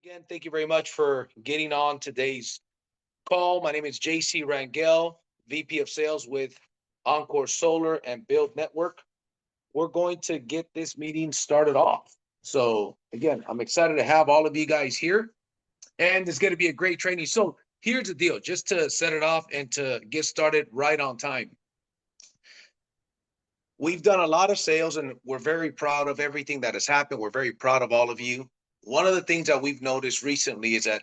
Again, thank you very much for getting on today's call. My name is JC Rangel, VP of Sales with Encore Solar and Build Network. We're going to get this meeting started off. So again, I'm excited to have all of you guys here, and it's going to be a great training. So here's the deal, just to set it off and to get started right on time. We've done a lot of sales and we're very proud of everything that has happened. We're very proud of all of you. One of the things that we've noticed recently is that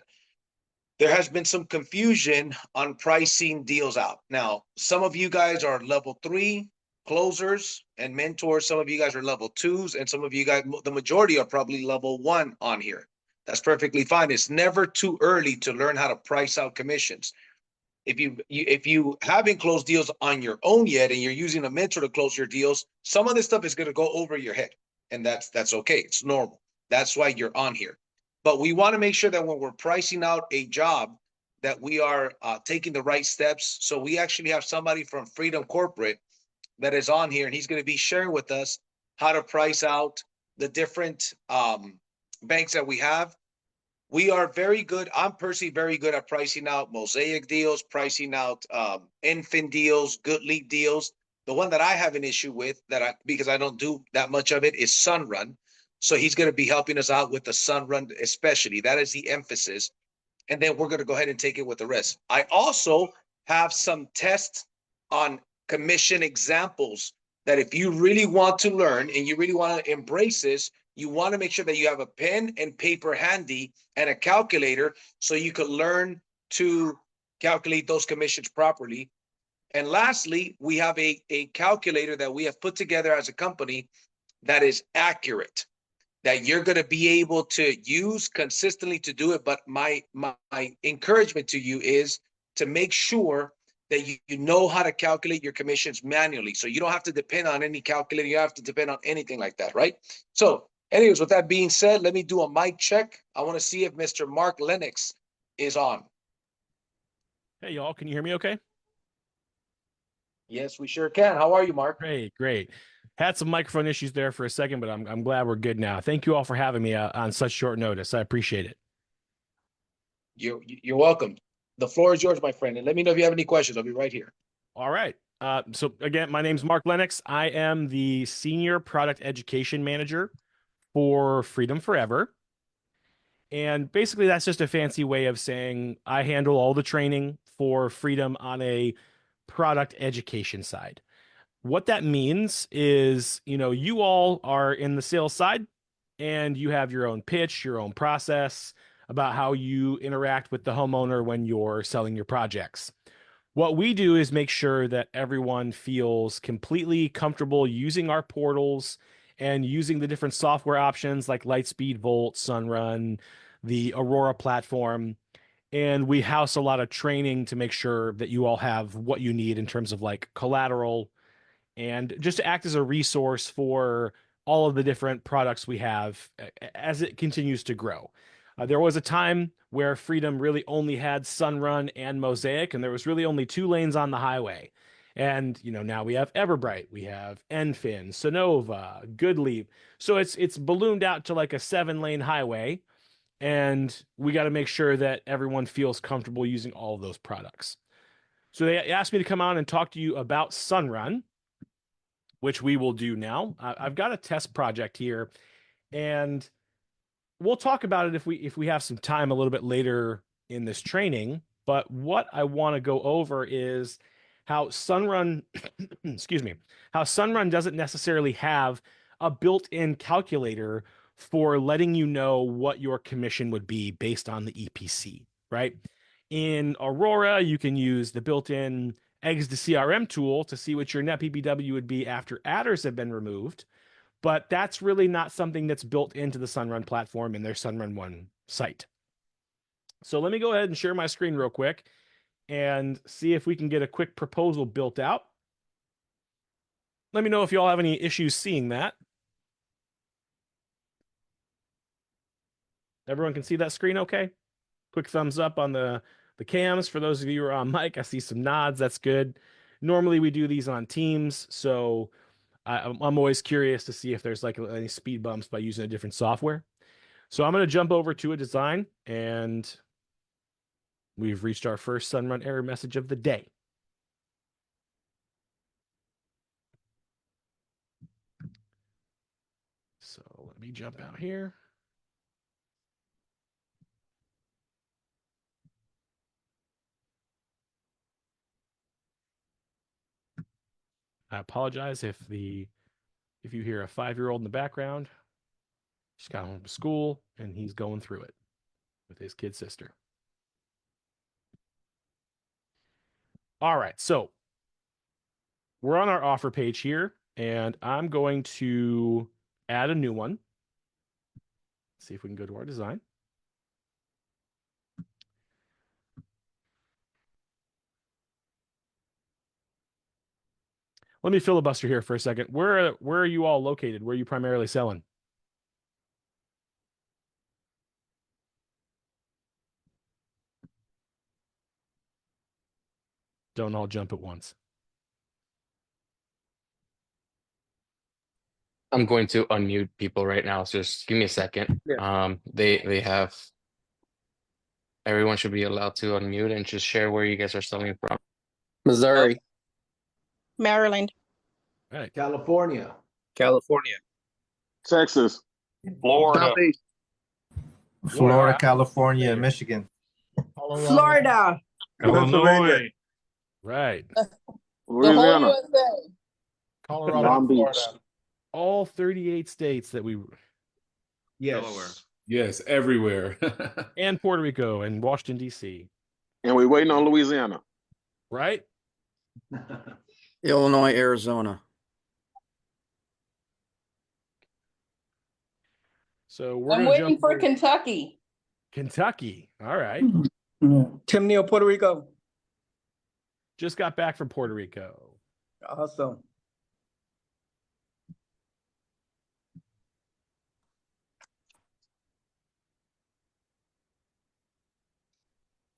there has been some confusion on pricing deals out. Now, some of you guys are level 3 closers and mentors. Some of you guys are level 2s, and some of you guys, the majority, are probably level 1 on here. That's perfectly fine. It's never too early to learn how to price out commissions. If you haven't closed deals on your own yet and you're using a mentor to close your deals, some of this stuff is going to go over your head, and that's okay. It's normal. That's why you're on here. But we want to make sure that when we're pricing out a job, that we are taking the right steps. So we actually have somebody from Freedom Corporate that is on here, and he's going to be sharing with us how to price out the different banks that we have. We are very good. I'm personally very good at pricing out mosaic deals, pricing out infant deals, good lead deals. The one that I have an issue with, because I don't do that much of it, is Sunrun. So he's going to be helping us out with the Sunrun, especially. That is the emphasis. And then we're going to go ahead and take it with the rest. I also have some tests on commission examples that if you really want to learn and you really want to embrace this, you want to make sure that you have a pen and paper handy and a calculator so you can learn to calculate those commissions properly. And lastly, we have a calculator that we have put together as a company that is accurate, that you're going to be able to use consistently to do it. But my encouragement to you is to make sure that you know how to calculate your commissions manually. So you don't have to depend on any calculator. You have to depend on anything like that, right? So anyways, with that being said, let me do a mic check. I want to see if Mr. Mark Lennox is on. Hey, y'all, can you hear me okay? Yes, we sure can. How are you, Mark? Great. Had some microphone issues there for a second, but I'm glad we're good now. Thank you all for having me on such short notice. I appreciate it. You're welcome. The floor is yours, my friend. And let me know if you have any questions. I'll be right here. All right. So again, my name's Mark Lennox. I am the Senior Product Education Manager for Freedom Forever. And basically, that's just a fancy way of saying I handle all the training for Freedom on a product education side. What that means is, you all are in the sales side and you have your own pitch, your own process about how you interact with the homeowner when you're selling your projects. What we do is make sure that everyone feels completely comfortable using our portals and using the different software options like Lightspeed, Volt, Sunrun, the Aurora platform. And we house a lot of training to make sure that you all have what you need in terms of like collateral and just to act as a resource for all of the different products we have as it continues to grow. There was a time where Freedom really only had Sunrun and Mosaic, and there was really only 2 lanes on the highway. And now we have Everbright, we have Enfin, Sonova, Goodleap. So it's ballooned out to like a 7-lane highway, and we got to make sure that everyone feels comfortable using all of those products. So they asked me to come on and talk to you about Sunrun, which we will do now. I've got a test project here, and we'll talk about it if we have some time a little bit later in this training. But what I want to go over is how Sunrun, excuse me, how Sunrun doesn't necessarily have a built-in calculator for letting you know what your commission would be based on the EPC, right? In Aurora, you can use the built-in eggs to CRM tool to see what your net PPW would be after adders have been removed. But that's really not something that's built into the Sunrun platform in their Sunrun One site. So let me go ahead and share my screen real quick and see if we can get a quick proposal built out. Let me know if you all have any issues seeing that. Everyone can see that screen okay? Quick thumbs up on the cams. For those of you who are on mic, I see some nods. That's good. Normally we do these on Teams, so I'm always curious to see if there's like any speed bumps by using a different software. So I'm going to jump over to a design, and we've reached our first Sunrun error message of the day. So let me jump out here. I apologize if you hear a 5-year-old in the background. Just got home from school and he's going through it with his kid sister. All right, so we're on our offer page here, and I'm going to add a new one. See if we can go to our design. Let me filibuster here for a second. Where are you all located? Where are you primarily selling? Don't all jump at once. I'm going to unmute people right now, so just give me a second. Yeah. They have everyone should be allowed to unmute and just share where you guys are selling from. Missouri, Maryland, All right. California. California, Texas, Florida, Southeast, Florida, California, There. Michigan. Florida, Illinois, Right. the whole Louisiana, USA. Colorado, Long Beach. Florida. All 38 states that we Yes. Yes, everywhere. and Puerto Rico and Washington D.C. and we waiting on Louisiana. Right? Illinois, Arizona. So we're I'm gonna waiting jump for over- Kentucky. Kentucky. All right. Timnio, Puerto Rico. Just got back from Puerto Rico. Awesome.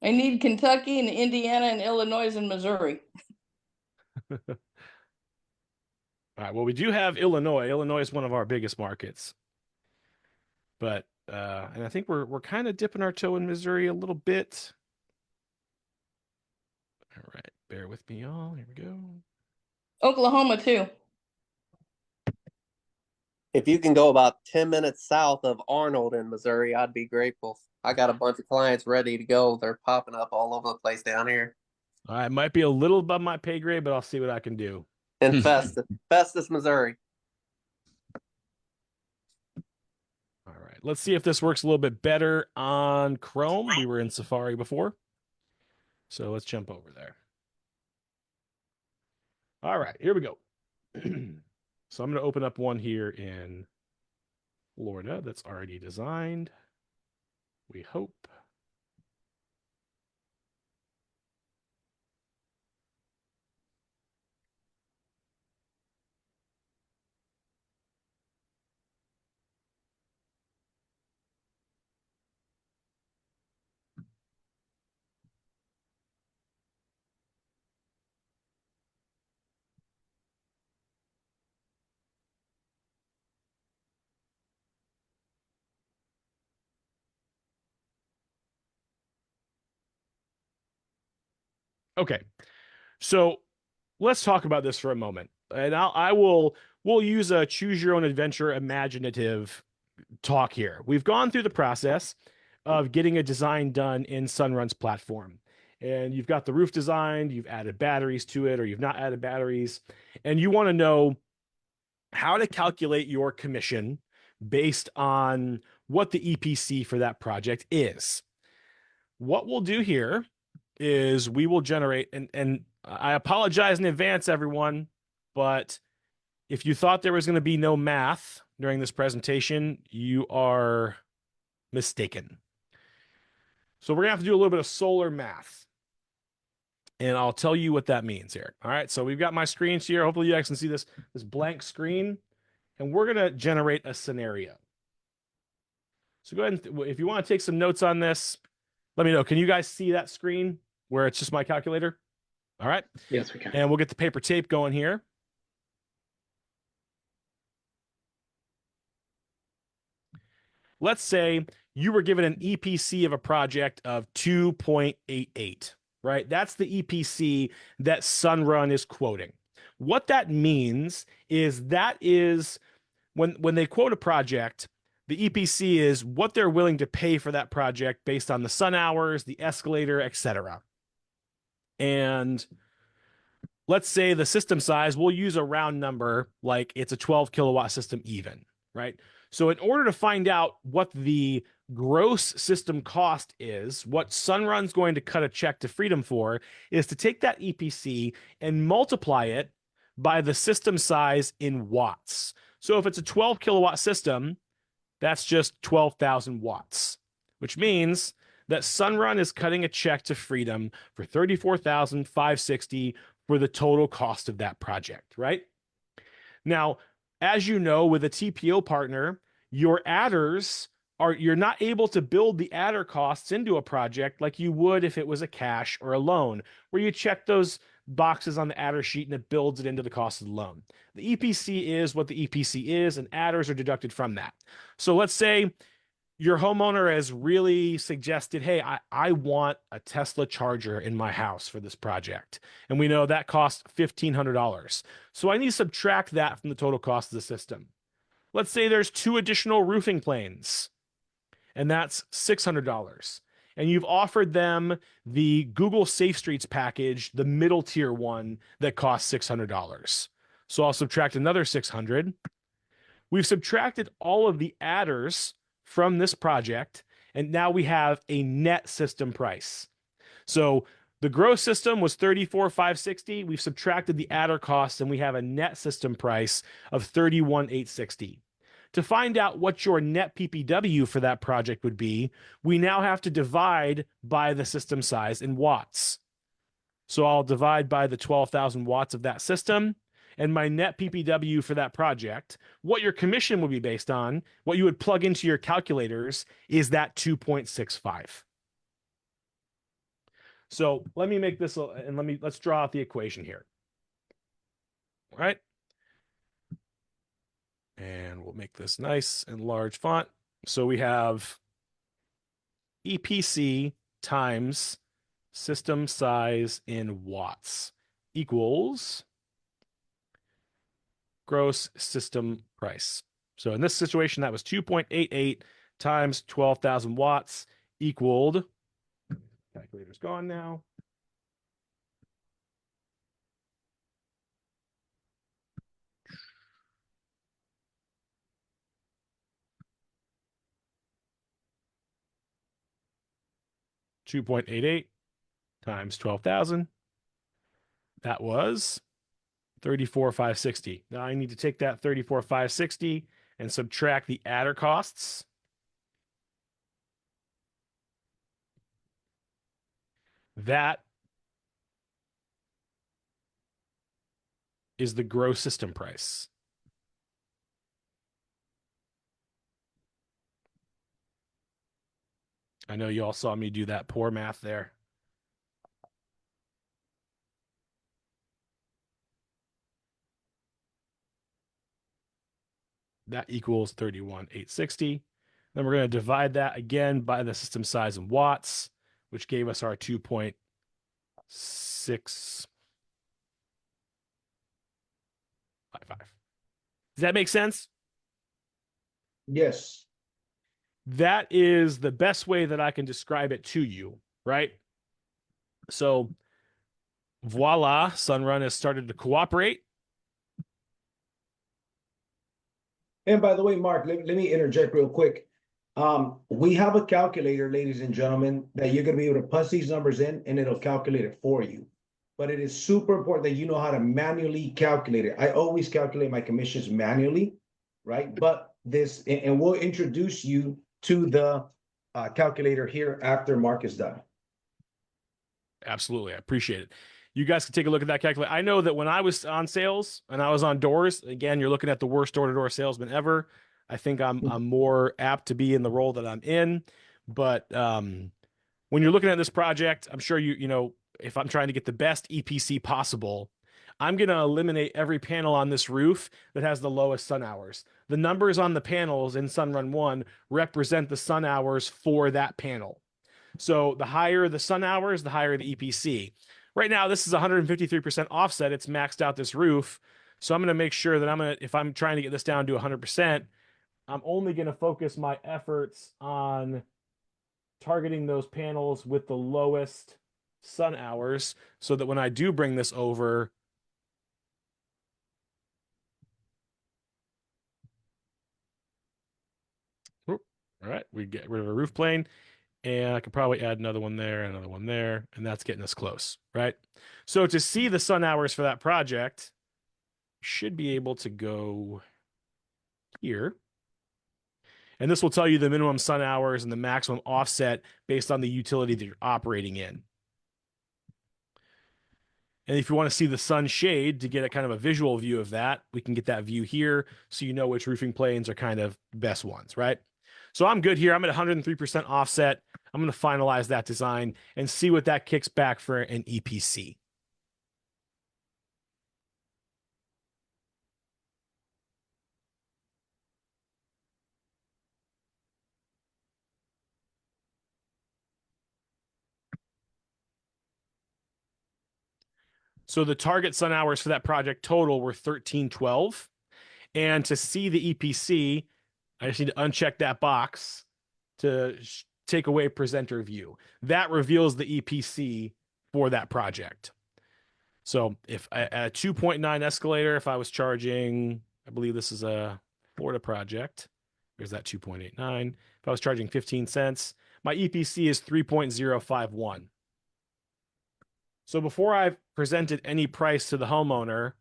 I need Kentucky and Indiana and Illinois and Missouri. All right. Well, we do have Illinois. Illinois is one of our biggest markets. But and I think we're kind of dipping our toe in Missouri a little bit. All right. Bear with me, y'all. Here we go. Oklahoma too. If you can go about 10 minutes south of Arnold in Missouri, I'd be grateful. I got a bunch of clients ready to go. They're popping up all over the place down here. All right. Might be a little above my pay grade, but I'll see what I can do. In Festus, Missouri. All right. Let's see if this works a little bit better on Chrome. We were in Safari before. So let's jump over there. All right. Here we go. So I'm going to open up one here in Florida that's already designed. We hope. Okay. So let's talk about this for a moment. And we'll use a choose your own adventure imaginative talk here. We've gone through the process of getting a design done in Sunrun's platform. And you've got the roof designed, you've added batteries to it, or you've not added batteries, and you want to know how to calculate your commission based on what the EPC for that project is. What we'll do here is we will generate, and I apologize in advance, everyone, but if you thought there was going to be no math during this presentation, you are mistaken. So we're going to have to do a little bit of solar math. And I'll tell you what that means here. All right, so we've got my screens here. Hopefully you guys can see this blank screen. And we're going to generate a scenario. So go ahead and, if you want to take some notes on this, let me know. Can you guys see that screen where it's just my calculator? All right. Yes, we can. And we'll get the paper tape going here. let's say you were given an EPC of a project of 2.88, right? That's the EPC that Sunrun is quoting. What that means is when they quote a project, the EPC is what they're willing to pay for that project based on the sun hours, the escalator, etc. And let's say the system size, we'll use a round number, like it's a 12 kilowatt system even, right? So in order to find out what the gross system cost is, what Sunrun's going to cut a check to Freedom for is to take that EPC and multiply it by the system size in watts. So if it's a 12 kilowatt system, that's just 12,000 watts, which means that Sunrun is cutting a check to Freedom for $34,560 for the total cost of that project, right? Now, as you know, with a TPO partner, your adders you're not able to build the adder costs into a project like you would if it was a cash or a loan, where you check those boxes on the adder sheet and it builds it into the cost of the loan. The EPC is what the EPC is, and adders are deducted from that. So let's say your homeowner has really suggested, hey, I want a Tesla charger in my house for this project. And we know that costs $1,500. So I need to subtract that from the total cost of the system. Let's say there's 2 additional roofing planes, and that's $600. And you've offered them the Google Safe Streets package, the middle tier one that costs $600. So I'll subtract another $600. We've subtracted all of the adders from this project, and now we have a net system price. So the gross system was $34,560. We've subtracted the adder costs, and we have a net system price of $31,860. To find out what your net PPW for that project would be, we now have to divide by the system size in watts. So I'll divide by the 12,000 watts of that system, and my net PPW for that project, what your commission would be based on, what you would plug into your calculators, is that 2.65. So let me make this, and let's draw out the equation here. All right. And we'll make this nice and large font. So we have EPC times system size in watts equals gross system price. So in this situation, that was 2.88 times 12,000 watts equaled, calculator's gone now, $2.88 times 12,000. That was 34,560. Now I need to take that 34,560 and subtract the adder costs. That is the gross system price. I know you all saw me do that poor math there. That equals 31,860. Then we're going to divide that again by the system size in watts, which gave us our 2.6. Does that make sense? Yes. That is the best way that I can describe it to you, right? So voila, Sunrun has started to cooperate. And by the way, Mark, let me interject real quick. We have a calculator, ladies and gentlemen, that you're going to be able to punch these numbers in and it'll calculate it for you. But it is super important that you know how to manually calculate it. I always calculate my commissions manually, right? But and we'll introduce you to the calculator here after Mark is done. Absolutely. I appreciate it. You guys can take a look at that calculator. I know that when I was on sales and I was on doors, again, you're looking at the worst door-to-door salesman ever. I think I'm more apt to be in the role that I'm in. But when you're looking at this project, I'm sure you know, if I'm trying to get the best EPC possible, I'm going to eliminate every panel on this roof that has the lowest sun hours. The numbers on the panels in Sunrun 1 represent the sun hours for that panel. So the higher the sun hours, the higher the EPC. Right now, this is 153% offset. It's maxed out this roof. So I'm going to make sure that if I'm trying to get this down to 100%, I'm only going to focus my efforts on targeting those panels with the lowest sun hours so that when I do bring this over, all right, we get rid of a roof plane, and I could probably add another one there, and that's getting us close, right? So to see the sun hours for that project, should be able to go here. And this will tell you the minimum sun hours and the maximum offset based on the utility that you're operating in. And if you want to see the sun shade to get a kind of a visual view of that, we can get that view here so you know which roofing planes are kind of the best ones, right? So I'm good here. I'm at 103% offset. I'm going to finalize that design and see what that kicks back for an EPC. So the target sun hours for that project total were 1312. And to see the EPC, I just need to uncheck that box to take away presenter view. That reveals the EPC for that project. So if at a 2.9 escalator, if I was charging, I believe this is a Florida project. There's that 2.89. If I was charging 15 cents, my EPC is 3.051. So before I've presented any price to the homeowner,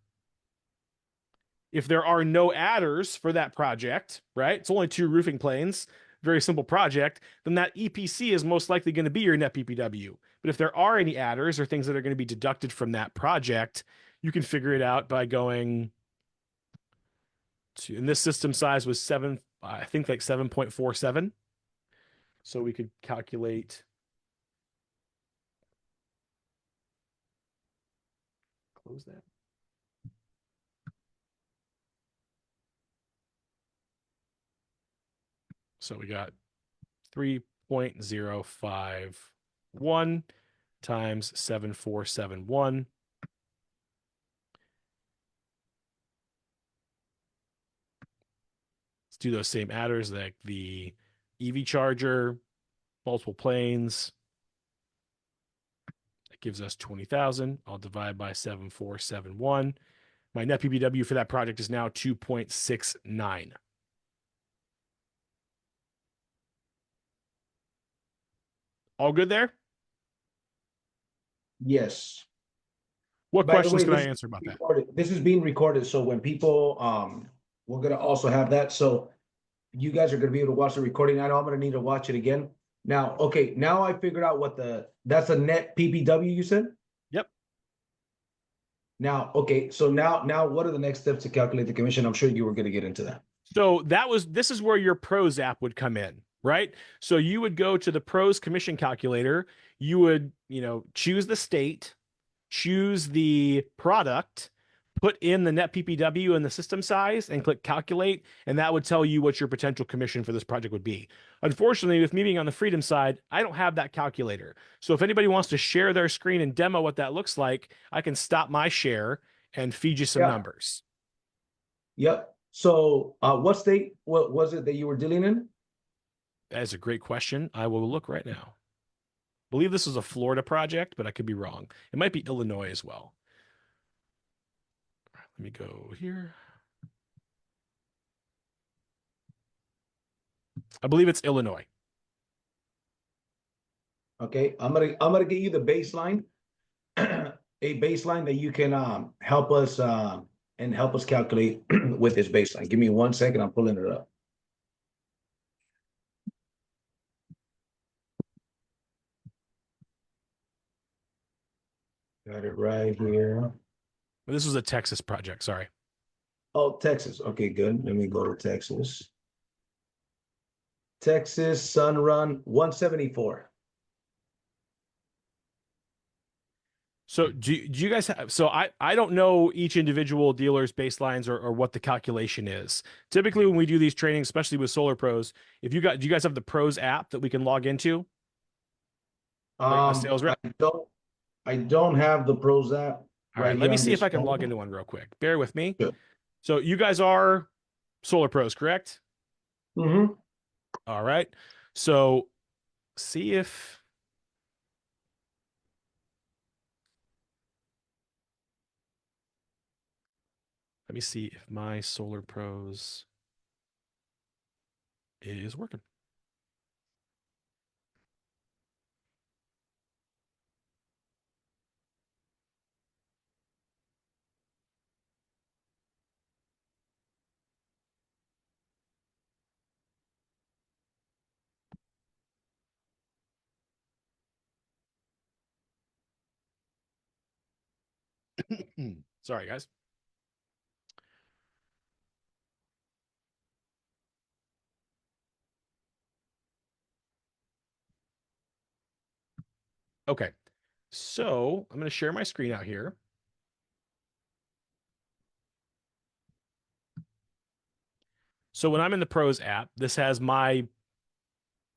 if there are no adders for that project, right? It's only 2 roofing planes, very simple project, then that EPC is most likely going to be your net PPW. But if there are any adders or things that are going to be deducted from that project, you can figure it out by going to, and this system size was 7.47. So we could calculate, close that. So we got 3.051 times 7471. Let's do those same adders like the EV charger, multiple planes. That gives us 20,000. I'll divide by 7471. My net PPW for that project is now 2.69. All good there? Yes. What By the questions way, can I this is answer about that? recorded. This is being recorded, so when people, we're gonna also have that, so you guys are gonna be able to watch the recording. I know I'm gonna need to watch it again. Now, okay, now I figured out what that's a net PPW you said? Yep. Now, okay, so now what are the next steps to calculate the commission? I'm sure you were gonna get into that. So this is where your pros app would come in, right? So you would go to the pros commission calculator, you would, choose the state, choose the product, put in the net PPW and the system size and click calculate, and that would tell you what your potential commission for this project would be. Unfortunately, with me being on the Freedom side, I don't have that calculator. So if anybody wants to share their screen and demo what that looks like, I can stop my share and feed you some numbers. Yep. So what state, what was it that you were dealing in? That is a great question. I will look right now. I believe this is a Florida project, but I could be wrong. It might be Illinois as well. Let me go here. I believe it's Illinois. Okay, I'm gonna get you the baseline, a baseline that you can help us calculate with this baseline. Give me 1 second, I'm pulling it up. Got it right here. This was a Texas project, sorry. Oh, Texas. Okay, good. Let me go to Texas. Texas Sunrun 174. So do you guys have, so I don't know each individual dealer's baselines or what the calculation is. Typically when we do these trainings, especially with Solar Pros, do you guys have the Pros app that we can log into? Like a sales rep? I don't have the pros app. All right, right let here me on see this if I can phone. log into one real quick. Bear with me. Sure. So you guys are Solar Pros, correct? Mm-hmm. All right. So see if let me see if my Solar Pros is working. Sorry, guys. Okay. So I'm going to share my screen out here. So when I'm in the Pros app, this has my,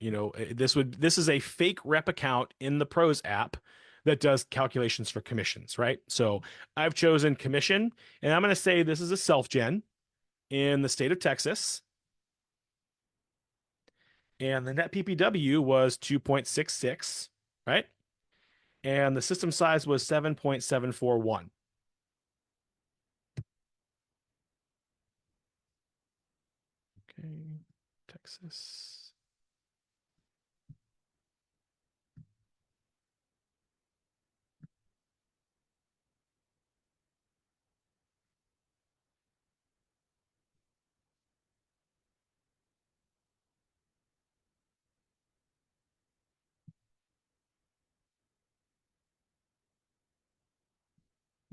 this is a fake rep account in the Pros app that does calculations for commissions, right? So I've chosen commission, and I'm going to say this is a self-gen in the state of Texas. And the net PPW was 2.66, right? And the system size was 7.741. Okay, Texas.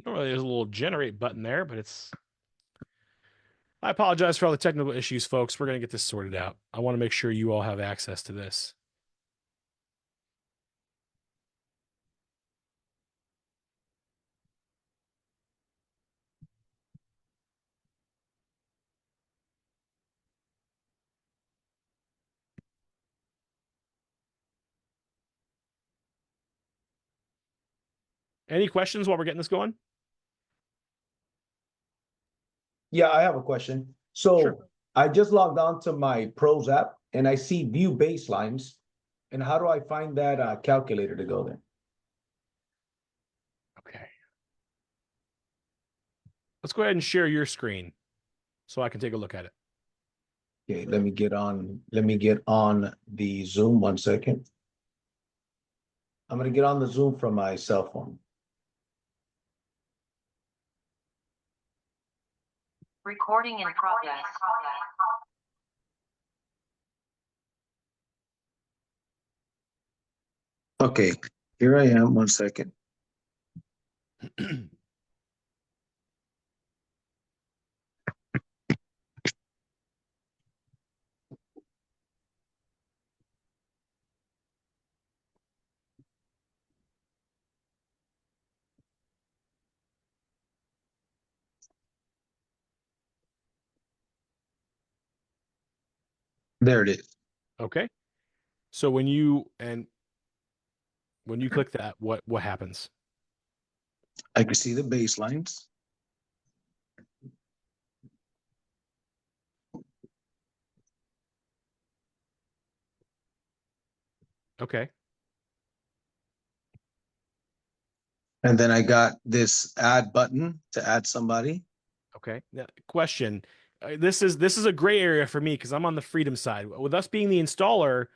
Normally there's a little generate button there, but I apologize for all the technical issues, folks. We're going to get this sorted out. I want to make sure you all have access to this. Any questions while we're getting this going? Yeah, I have a question. So Sure. I just logged on to my pros app and I see view baselines. And how do I find that calculator to go there? Okay. Let's go ahead and share your screen so I can take a look at it. Okay, let me get on the Zoom 1 second. I'm gonna get on the Zoom from my cell phone. Recording in progress. Okay, here I am, 1 second. There it is. Okay. So when you click that, what happens? I can see the baselines. Okay. And then I got this add button to add somebody. Okay. Now, question. This is a gray area for me because I'm on the Freedom side. With us being the installer,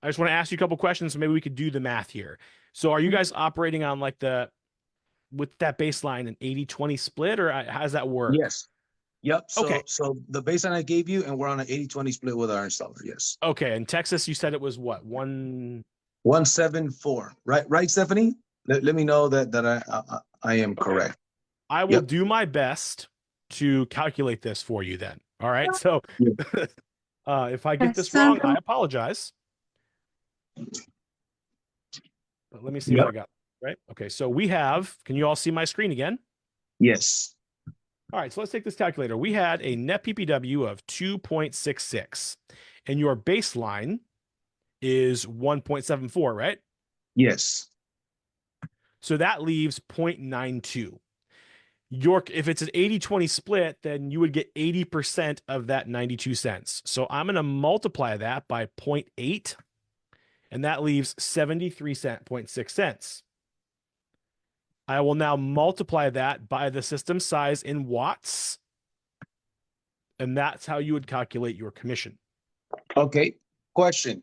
I just want to ask you a couple questions so maybe we could do the math here. So are you guys operating on like with that baseline an 80-20 split, or how does that work? Yes. Yep. So Okay. so the baseline I gave you, and we're on an 80-20 split with our installer. Yes. Okay. In Texas, you said it was what? 174. Right, Stephanie? Let me know that I am Okay. correct. I will Yep. do my best to calculate this for you then. All right. So if I get this wrong, I apologize. But let me see what I got. Right. Okay. So we have, can you all see my screen again? Yes. All right. So let's take this calculator. We had a net PPW of 2.66 and your baseline is 1.74, right? Yes. So that leaves 0.92. If it's an 80-20 split, then you would get 80% of that 92 cents. So I'm going to multiply that by 0.8, and that leaves 73.6 cents. I will now multiply that by the system size in watts, and that's how you would calculate your commission. Okay, question.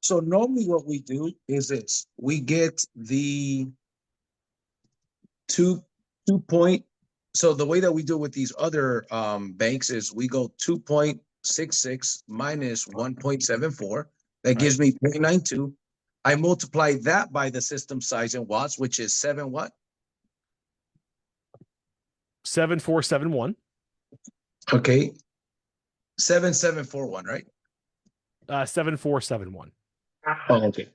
So normally what we do is this, we get the two point, so the way that we do with these other banks is we go 2.66 minus 1.74. That gives me 0.92. I multiply that by the system size in watts, which is 7 what? 7471. Okay. 7741, right? 7471. Oh, okay.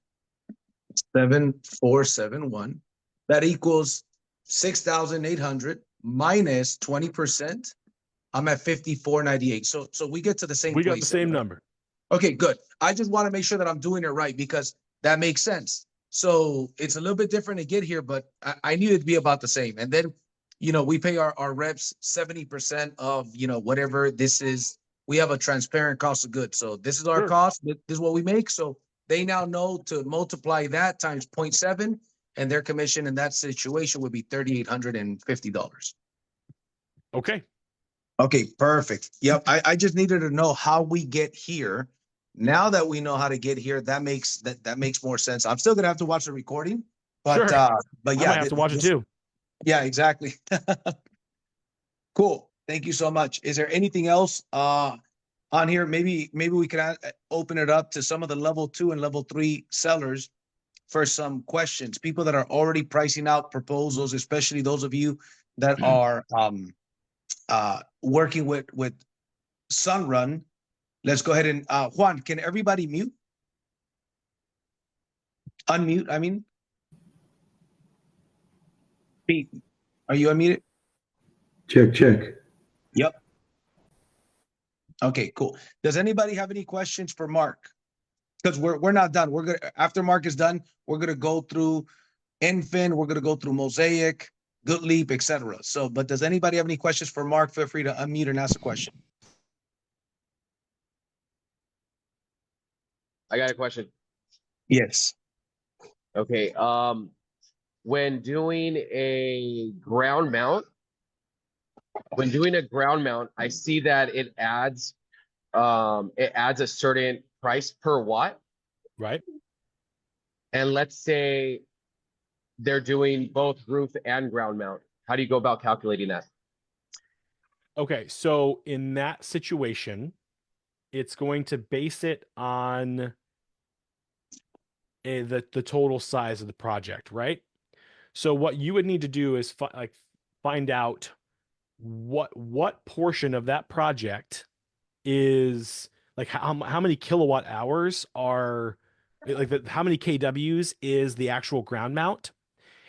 7471. That equals 6,800 minus 20%. I'm at 5498. So we get to the same We got place. the same number. Okay, good. I just want to make sure that I'm doing it right because that makes sense. So it's a little bit different to get here, but I need it to be about the same. And then, we pay our reps 70% of, whatever this is. We have a transparent cost of goods. So this is our Sure. cost. This is what we make. So they now know to multiply that times 0.7, and their commission in that situation would be $3,850. Okay. Okay, perfect. Yep. I just needed to know how we get here. Now that we know how to get here, that makes more sense. I'm still gonna have to watch the recording, but Sure. but I yeah, might have to watch it too. Yeah, exactly. Cool. Thank you so much. Is there anything else on here? Maybe we could open it up to some of the level 2 and level 3 sellers for some questions. People that are already pricing out proposals, especially those of you that are working with Sunrun. Let's go ahead and Juan, can everybody mute? Unmute, I mean. Pete, are you unmuted? Check. Yep. Okay, cool. Does anybody have any questions for Mark? Because we're not done. We're gonna, after Mark is done, we're gonna go through Infin, we're gonna go through Mosaic, Good Leap, etc. So, but does anybody have any questions for Mark? Feel free to unmute and ask a question. I got a question. Yes. Okay. When doing a ground mount, I see that it adds a certain price per watt. Right. And let's say they're doing both roof and ground mount. How do you go about calculating that? Okay. So in that situation, it's going to base it on the total size of the project, right? So what you would need to do is find out what portion of that project is like how many kilowatt hours are how many kWs is the actual ground mount,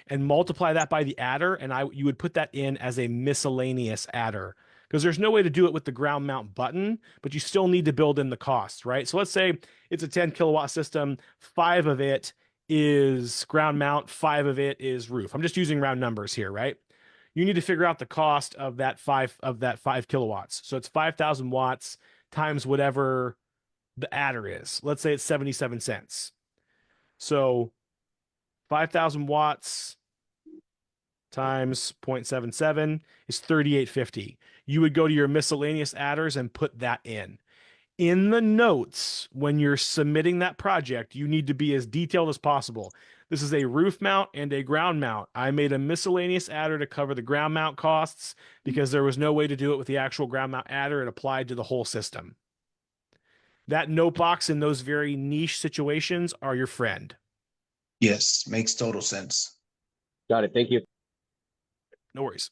and multiply that by the adder, and you would put that in as a miscellaneous adder, because there's no way to do it with the ground mount button, but you still need to build in the cost, right? So let's say it's a 10 kilowatt system, 5 of it is ground mount, 5 of it is roof. I'm just using round numbers here, right? You need to figure out the cost of that 5 kilowatts. So it's 5,000 watts times whatever the adder is. Let's say it's 77 cents. So 5,000 watts times 0.77 is 38.50. You would go to your miscellaneous adders and put that in. In the notes, when you're submitting that project, you need to be as detailed as possible. This is a roof mount and a ground mount. I made a miscellaneous adder to cover the ground mount costs because there was no way to do it with the actual ground mount adder. It applied to the whole system. That note box in those very niche situations are your friend. Yes, makes total sense. Got it. Thank you. No worries.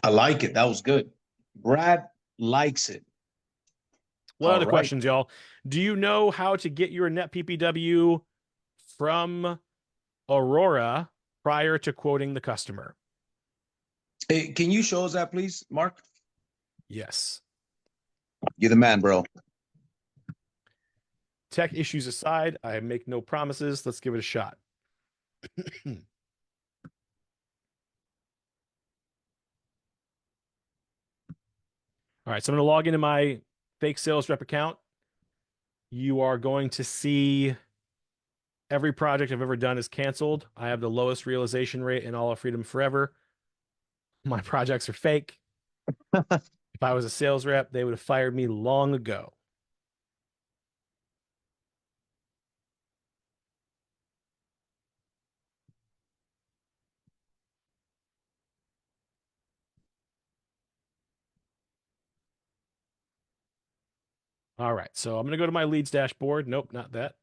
I like it. That was good. Brad likes it. What All other right. questions, y'all? Do you know how to get your net PPW from Aurora prior to quoting the customer. Hey, can you show us that, please, Mark? Yes. You're the man, bro. Tech issues aside, I make no promises. Let's give it a shot. All right, so I'm going to log into my fake sales rep account. You are going to see every project I've ever done is canceled. I have the lowest realization rate in all of Freedom Forever. My projects are fake. If I was a sales rep, they would have fired me long ago. All right, so I'm going to go to my leads dashboard. Nope, not that.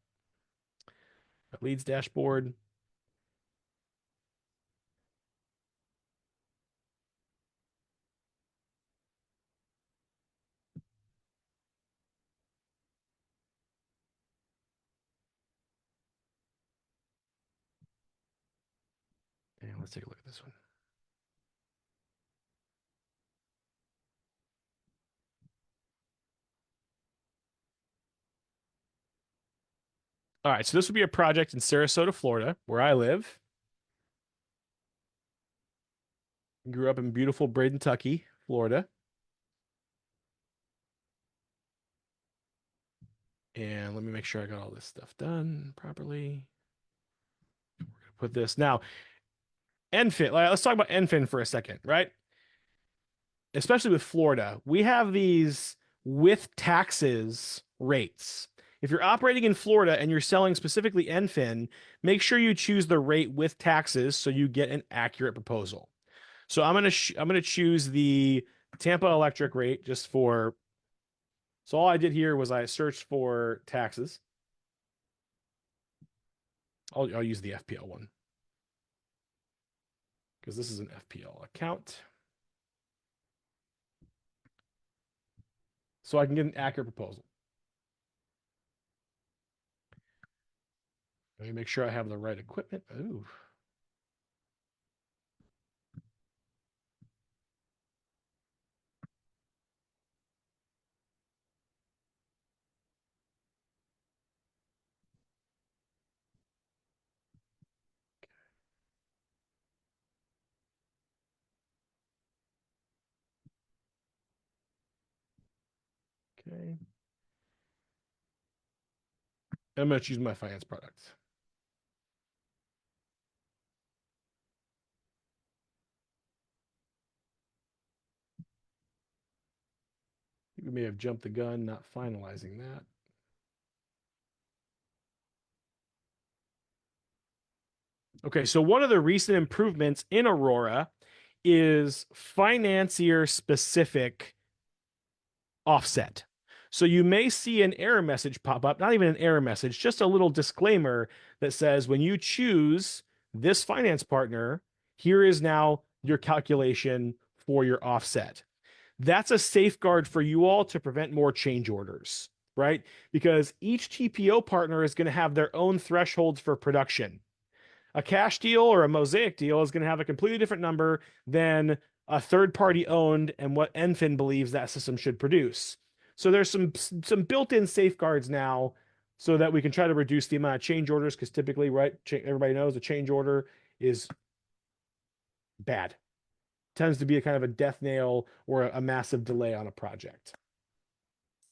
Leads dashboard. And let's take a look at this one. All right, so this would be a project in Sarasota, Florida, where I live. Grew up in beautiful Braden, Kentucky, Florida. And let me make sure I got all this stuff done properly. We're going to put this now. ENFIN, let's talk about ENFIN for a second, right? Especially with Florida, we have these with taxes rates. If you're operating in Florida and you're selling specifically ENFIN, make sure you choose the rate with taxes so you get an accurate proposal. So I'm gonna choose the Tampa Electric rate just for. So all I did here was I searched for taxes. I'll use the FPL one because this is an FPL account. So I can get an accurate proposal. Let me make sure I have the right equipment. Ooh. Okay. I'm going to choose my finance product. We may have jumped the gun, not finalizing that. Okay, so one of the recent improvements in Aurora is financier specific offset. So you may see an error message pop up, not even an error message, just a little disclaimer that says when you choose this finance partner, here is now your calculation for your offset. That's a safeguard for you all to prevent more change orders, right? Because each TPO partner is going to have their own thresholds for production. A cash deal or a mosaic deal is going to have a completely different number than a third party owned and what ENFIN believes that system should produce. So there's some built-in safeguards now so that we can try to reduce the amount of change orders because typically, right, everybody knows a change order is bad. Tends to be a kind of a death nail or a massive delay on a project.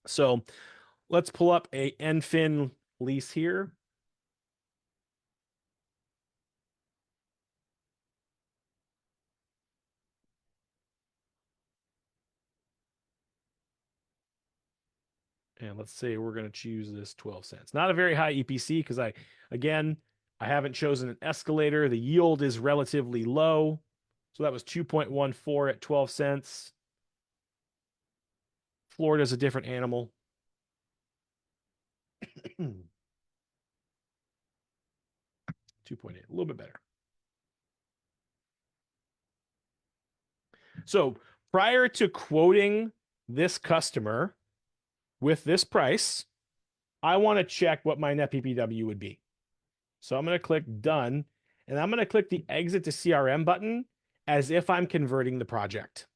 So let's pull up a ENFIN lease here. And let's say we're going to choose this 12 cents. Not a very high EPC because I haven't chosen an escalator. The yield is relatively low. So that was 2.14 at 12 cents. Florida's a different animal. 2.8, a little bit better. So prior to quoting this customer with this price, I want to check what my net PPW would be. So I'm going to click done, and I'm going to click the exit to CRM button as if I'm converting the project.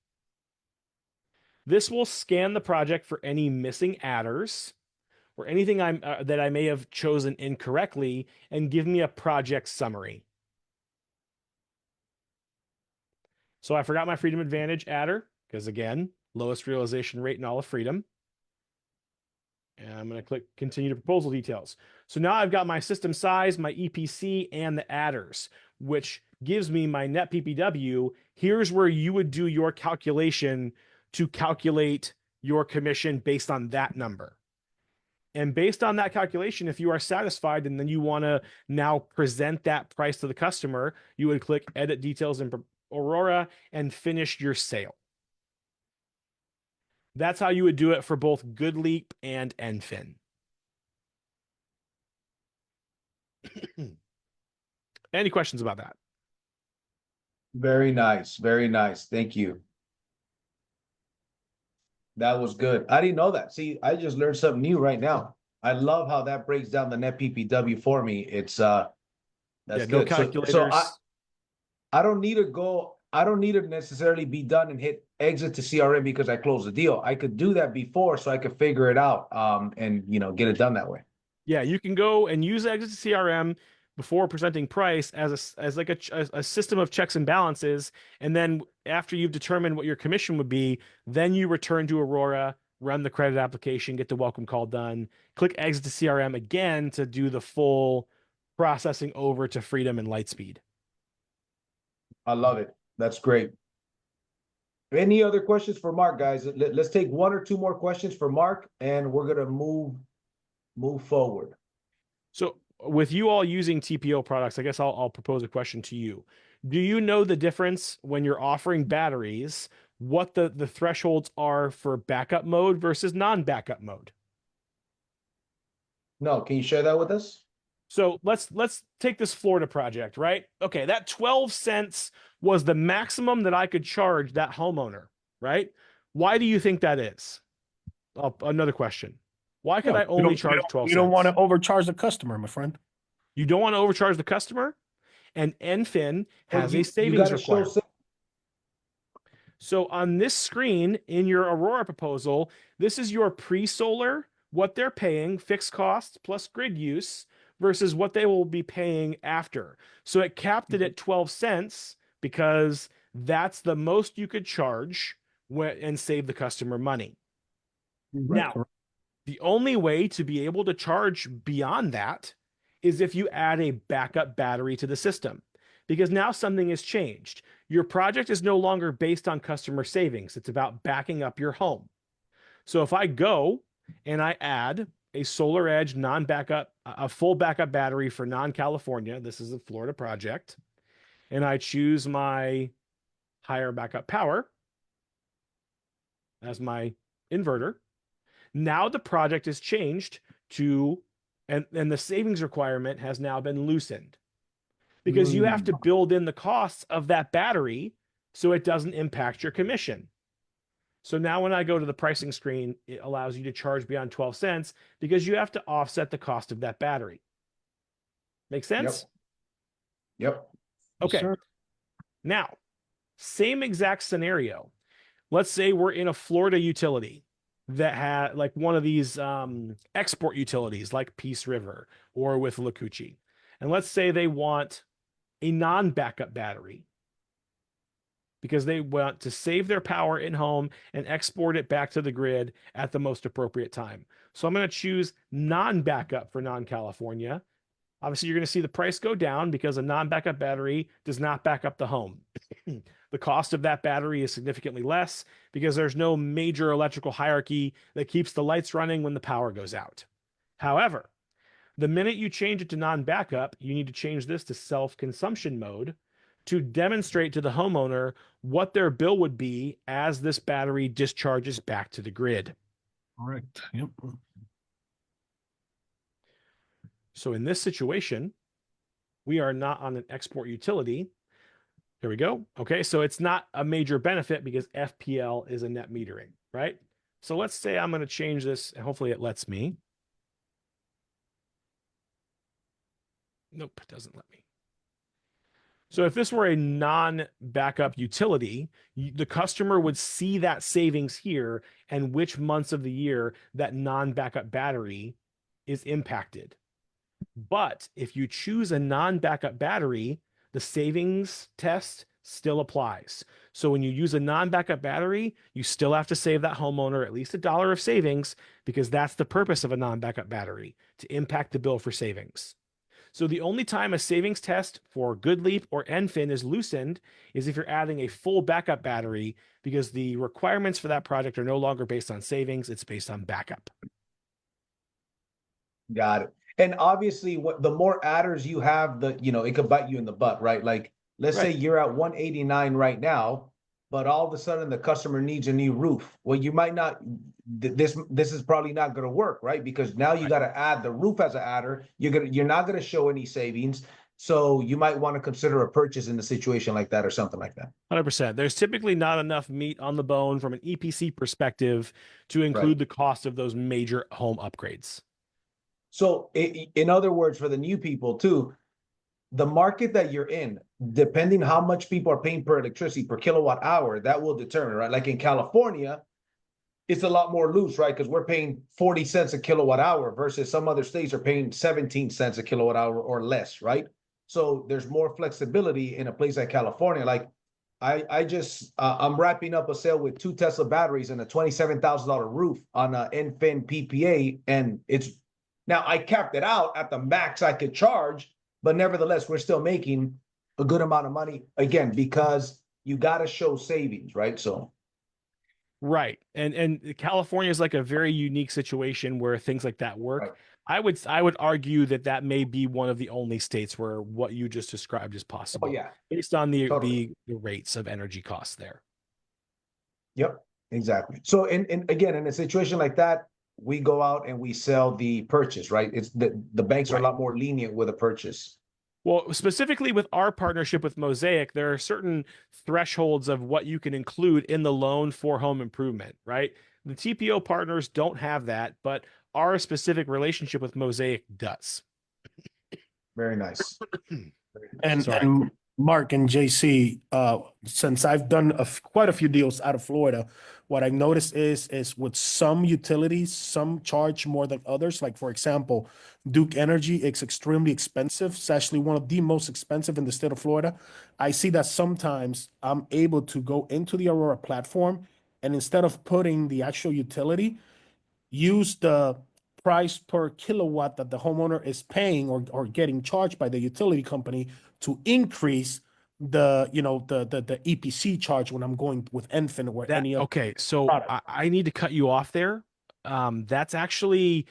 This will scan the project for any missing adders or anything that I may have chosen incorrectly and give me a project summary. So I forgot my Freedom Advantage adder because, again, lowest realization rate in all of Freedom. And I'm going to click continue to proposal details. So now I've got my system size, my EPC, and the adders, which gives me my net PPW. Here's where you would do your calculation to calculate your commission based on that number. And based on that calculation, if you are satisfied and then you want to now present that price to the customer, you would click edit details in Aurora and finish your sale. That's how you would do it for both GoodLeap and Enfin. Any questions about that? Very nice, very nice. Thank you. That was good. I didn't know that. See, I just learned something new right now. I love how that breaks down the net PPW for me. It's that's Yeah, good. no So calculators. I don't need to go, I don't need to necessarily be done and hit exit to CRM because I closed the deal. I could do that before so I could figure it out and get it done that way. Yeah, you can go and use exit to CRM before presenting price as like a system of checks and balances. And then after you've determined what your commission would be, then you return to Aurora, run the credit application, get the welcome call done, click exit to CRM again to do the full processing over to Freedom and Lightspeed. I love it. That's great. Any other questions for Mark, guys? Let's take one or two more questions for Mark, and we're gonna move forward. So with you all using TPO products, I guess I'll propose a question to you. Do you know the difference when you're offering batteries, what the thresholds are for backup mode versus non-backup mode? No, can you share that with us? So let's take this Florida project, right? Okay, that 12 cents was the maximum that I could charge that homeowner, right? Why do you think that is? Another question. Why could I only charge 12 cents? You don't want to overcharge the customer, my friend. You don't want to overcharge the customer? And Enfin has Well, a savings gotta show requirement. So on this screen in your Aurora proposal, this is your pre-solar, what they're paying, fixed costs plus grid use versus what they will be paying after. So it capped it at 12 cents because that's the most you could charge and save the customer money. Now, the only way to be able to charge beyond that is if you add a backup battery to the system, because now something has changed. Your project is no longer based on customer savings. It's about backing up your home. So if I go and I add a Solar Edge non-backup, a full backup battery for non-California, this is a Florida project, and I choose my higher backup power as my inverter, now the project has changed to, and the savings requirement has now been loosened because you have to build in the costs of that battery so it doesn't impact your commission. So now when I go to the pricing screen, it allows you to charge beyond 12 cents because you have to offset the cost of that battery. Make sense? Yep. Okay. Sure. Now, same exact scenario. Let's say we're in a Florida utility that had like one of these export utilities like Peace River or with Lacucci. And let's say they want a non-backup battery because they want to save their power in home and export it back to the grid at the most appropriate time. So I'm going to choose non-backup for non-California. Obviously, you're going to see the price go down because a non-backup battery does not back up the home. The cost of that battery is significantly less because there's no major electrical hierarchy that keeps the lights running when the power goes out. However, the minute you change it to non-backup, you need to change this to self-consumption mode to demonstrate to the homeowner what their bill would be as this battery discharges back to the grid. Correct. Yep. So in this situation, we are not on an export utility. Here we go. Okay, so it's not a major benefit because FPL is a net metering, right? So let's say I'm going to change this, and hopefully it lets me. Nope, it doesn't let me. So if this were a non-backup utility, the customer would see that savings here and which months of the year that non-backup battery is impacted. But if you choose a non-backup battery, the savings test still applies. So when you use a non-backup battery, you still have to save that homeowner at least $1 of savings, because that's the purpose of a non-backup battery, to impact the bill for savings. So the only time a savings test for GoodLeap or NFIN is loosened is if you're adding a full backup battery, because the requirements for that project are no longer based on savings, it's based on backup. Got it. And obviously, what the more adders you have, the it could bite you in the butt, right? Like, let's say Right. you're at 189 right now, but all of a sudden the customer needs a new roof. Well, you might not. This is probably not going to work, right? Because now you got to add the roof as an adder. You're not going to show any savings, so you might want to consider a purchase in a situation like that or something like that. 100%. There's typically not enough meat on the bone from an EPC perspective to include the cost of those major home upgrades. So, in other words, for the new people too, the market that you're in, depending how much people are paying per electricity per kilowatt hour, that will determine, right? Like in California, it's a lot more loose, right? Because we're paying 40 cents a kilowatt hour versus some other states are paying 17 cents a kilowatt hour or less, right? So there's more flexibility in a place like California. Like I'm wrapping up a sale with 2 Tesla batteries and a $27,000 roof on a NFIN PPA, and it's now I capped it out at the max I could charge, but nevertheless, we're still making a good amount of money, again, because you got to show savings, right? So, right. And California is like a very unique situation where things like that work. Right. I would argue that may be one of the only states where what you just described is possible. Oh, yeah. Based on the Totally. the rates of energy costs there. Yep, exactly. So, in again, in a situation like that, we go out and we sell the purchase, right? It's the banks are a lot more lenient with a purchase. Well, specifically with our partnership with Mosaic, there are certain thresholds of what you can include in the loan for home improvement, right? The TPO partners don't have that, but our specific relationship with Mosaic does. Very nice. And Mark and JC, since I've done quite a few deals out of Florida, what I noticed is with some utilities, some charge more than others. Like, for example, Duke Energy is extremely expensive. It's actually one of the most expensive in the state of Florida. I see that sometimes I'm able to go into the Aurora platform, and instead of putting the actual utility, use the price per kilowatt that the homeowner is paying or getting charged by the utility company to increase the EPC charge when I'm going with NFIN or any other. Okay, so product. I need to cut you off there. That's actually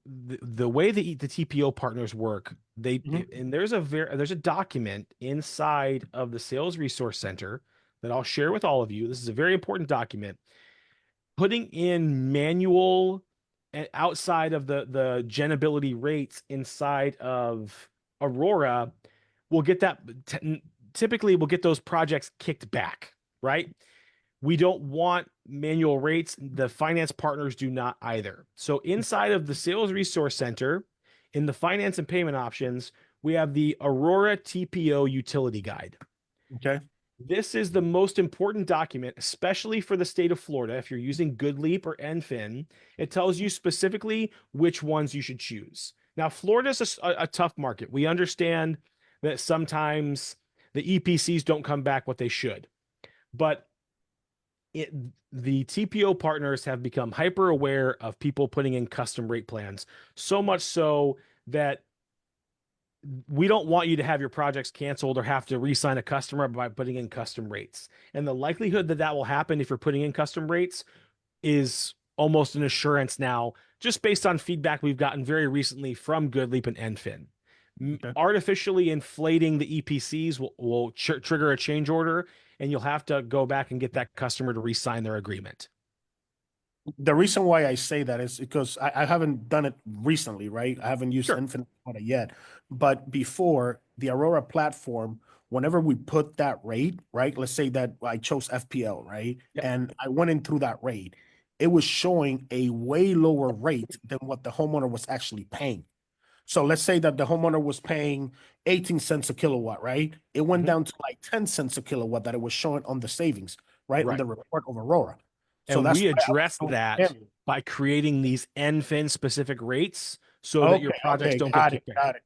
the way the TPO partners work. And there's a document inside of the Sales Resource Center that I'll share with all of you. This is a very important document. Putting in manual and outside of the genability rates inside of Aurora will get that typically we'll get those projects kicked back, right? We don't want manual rates. The finance partners do not either. So inside of the Sales Resource Center, in the finance and payment options, we have the Aurora TPO Utility Guide. Okay. This is the most important document, especially for the state of Florida. If you're using GoodLeap or NFIN, it tells you specifically which ones you should choose. Now, Florida is a tough market. We understand that sometimes the EPCs don't come back what they should, but the TPO partners have become hyper aware of people putting in custom rate plans, so much so that we don't want you to have your projects canceled or have to re-sign a customer by putting in custom rates. And the likelihood that will happen if you're putting in custom rates is almost an assurance now, just based on feedback we've gotten very recently from GoodLeap and NFIN. Okay. Artificially inflating the EPCs will trigger a change order, and you'll have to go back and get that customer to re-sign their agreement. The reason why I say that is because I haven't done it recently, right? I haven't used Infinite yet. But before the Aurora platform, whenever we put that rate, right? Let's say that I chose FPL, right? Yep. And I went in through that rate. It was showing a way lower rate than what the homeowner was actually paying. So let's say that the homeowner was paying 18 cents a kilowatt, right? It went Mhm. down to like 10 cents a kilowatt that it was showing on the savings, right? On Right. the report of Aurora. So And that's we why I was address doing that manual. by creating these NFIN specific rates so that your projects don't get got it, kicked back. got it.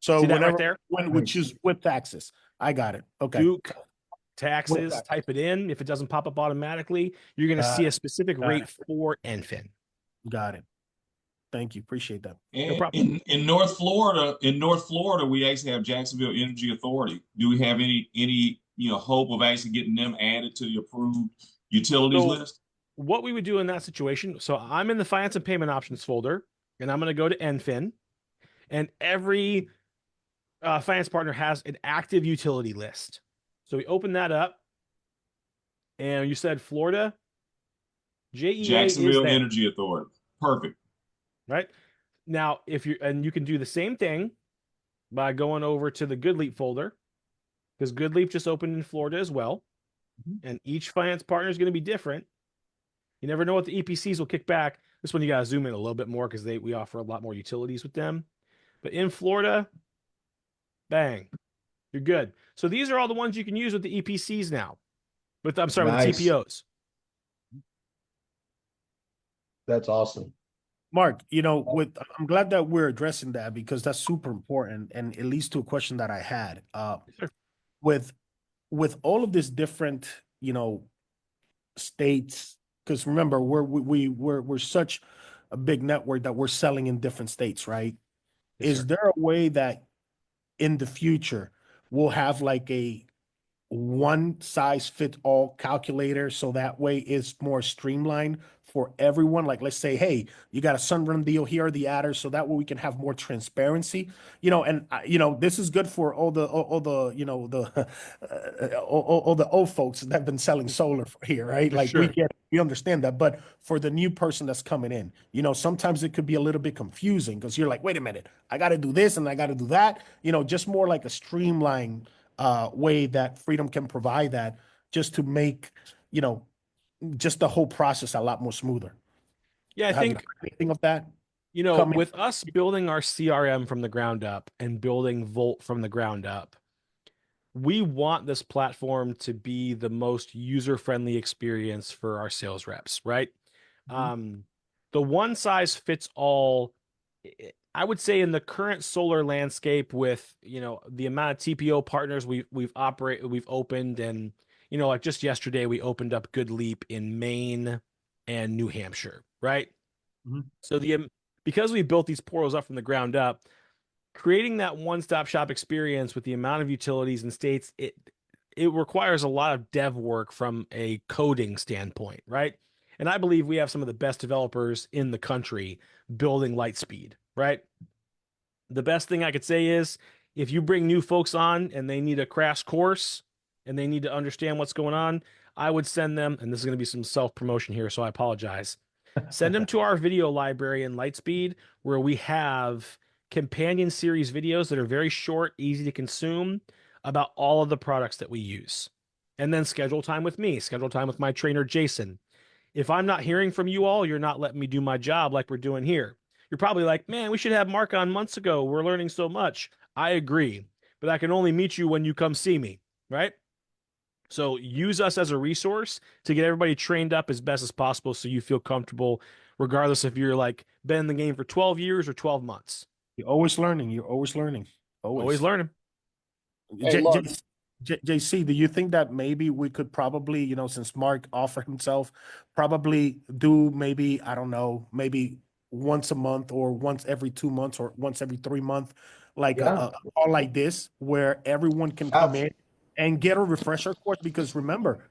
So See that right whenever there? when we Nice. choose with taxes, I got it. Okay. Duke taxes, taxes. type it in. If it doesn't pop up automatically, you're going to Got see a it, specific got rate it. for NFIN. Got it. Thank you. Appreciate that. No problem. In North Florida, we actually have Jacksonville Energy Authority. Do we have any hope of actually getting them added to the approved utilities So list? what we would do in that situation, so I'm in the finance and payment options folder, and I'm going to go to NFIN, and every finance partner has an active utility list. So we open that up, and you said Florida, JEA Jacksonville is there, Energy Authority. Perfect. right? Now, you can do the same thing by going over to the GoodLeap folder, because GoodLeap just opened in Florida as well, and each finance partner is going to be different. You never know what the EPCs will kick back. This one you got to zoom in a little bit more because we offer a lot more utilities with them. But in Florida, bang, you're good. So these are all the ones you can use with the EPCs now. With Nice. the TPOs. That's awesome. Mark, I'm glad that we're addressing that because that's super important, and it leads to a question that I had. Sure. With all of these different, states, because remember we're such a big network that we're selling in different states, right? Yes, Is sir. there a way that in the future we'll have like a one size fit all calculator so that way it's more streamlined for everyone? Like, let's say, hey, you got a Sunrun deal, here are the adders, so that way we can have more transparency. And this is good for all the all the old folks that have been selling solar here, right? For Like sure. we understand that, but for the new person that's coming in, sometimes it could be a little bit confusing because you're like, wait a minute, I got to do this and I got to do that. Just more like a streamlined way that Freedom can provide that, just to make just the whole process a lot more smoother. Yeah, I Have you think, heard anything of that coming? with us building our CRM from the ground up and building Volt from the ground up, we want this platform to be the most user-friendly experience for our sales reps, right? The one size fits all, I would say in the current solar landscape with, the amount of TPO partners we've opened, and, like just yesterday, we opened up GoodLeap in Maine and New Hampshire, right? So because we built these portals up from the ground up, creating that one-stop shop experience with the amount of utilities and states, it requires a lot of dev work from a coding standpoint, right? And I believe we have some of the best developers in the country building Lightspeed, right? The best thing I could say is if you bring new folks on and they need a crash course and they need to understand what's going on, I would send them, and this is going to be some self-promotion here, so I apologize. Send them to our video library in Lightspeed, where we have companion series videos that are very short, easy to consume about all of the products that we use. And then schedule time with me, schedule time with my trainer, Jason. If I'm not hearing from you all, you're not letting me do my job like we're doing here. You're probably like, man, we should have Mark on months ago. We're learning so much. I agree, but I can only meet you when you come see me, right? So use us as a resource to get everybody trained up as best as possible so you feel comfortable, regardless if you're like been in the game for 12 years or 12 months. You're always learning. You're always learning. Always learning. Hey, Mark. JC, do you think that maybe we could probably, since Mark offered himself, probably do maybe, I don't know, maybe once a month or once every 2 months or once every 3 months, like Yeah. a call like this where everyone can come in and get a refresher course? Because remember,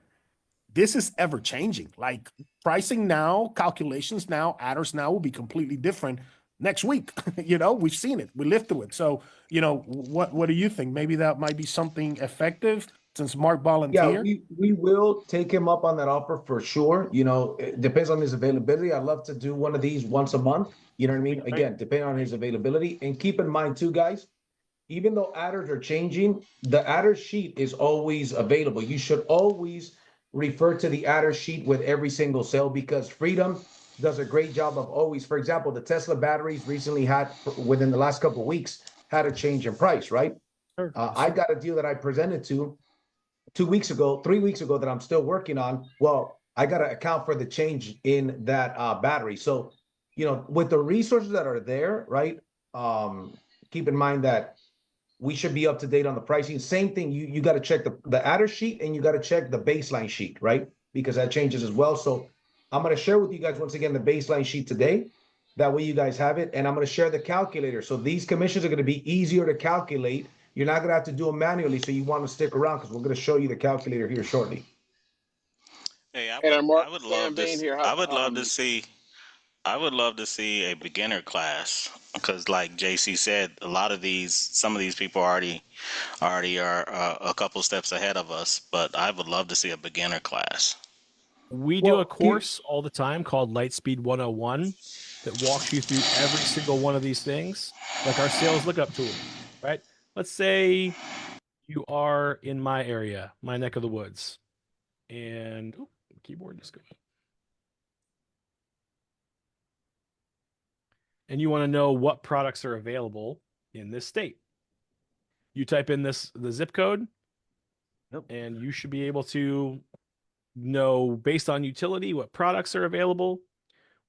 this is ever changing. Like pricing now, calculations now, adders now will be completely different next week. We've seen it. We lived through it. So, what do you think? Maybe that might be something effective since Mark Yeah, volunteered. we will take him up on that offer for sure. It depends on his availability. I'd love to do one of these once a month. You know what I mean? Again, depending on his availability. And keep in mind too, guys, even though adders are changing, the adder sheet is always available. You should always refer to the adder sheet with every single sale, because Freedom does a great job of always, for example, the Tesla batteries recently had, within the last couple of weeks, had a change in price, right? Sure. I got a deal that I presented to 3 weeks ago that I'm still working on. Well, I got to account for the change in that battery. So, with the resources that are there, right? Keep in mind that we should be up to date on the pricing. Same thing, you got to check the adder sheet and you got to check the baseline sheet, right? Because that changes as well. So I'm going to share with you guys once again the baseline sheet today. That way you guys have it. And I'm going to share the calculator. So these commissions are going to be easier to calculate. You're not going to have to do them manually. So you want to stick around because we're going to show you the calculator here shortly. Hey, And Mark, I would Sam love Bain this. here. I would love to see. I would love to see a beginner class because, like JC said, some of these people already are a couple steps ahead of us. But I would love to see a beginner class. We do a course all the time called Lightspeed 101 that walks you through every single one of these things, like our sales lookup tool, right? Let's say you are in my area, my neck of the woods, and the keyboard just goes. And you want to know what products are available in this state. You type in the zip code, and you should be able to know based on utility what products are available.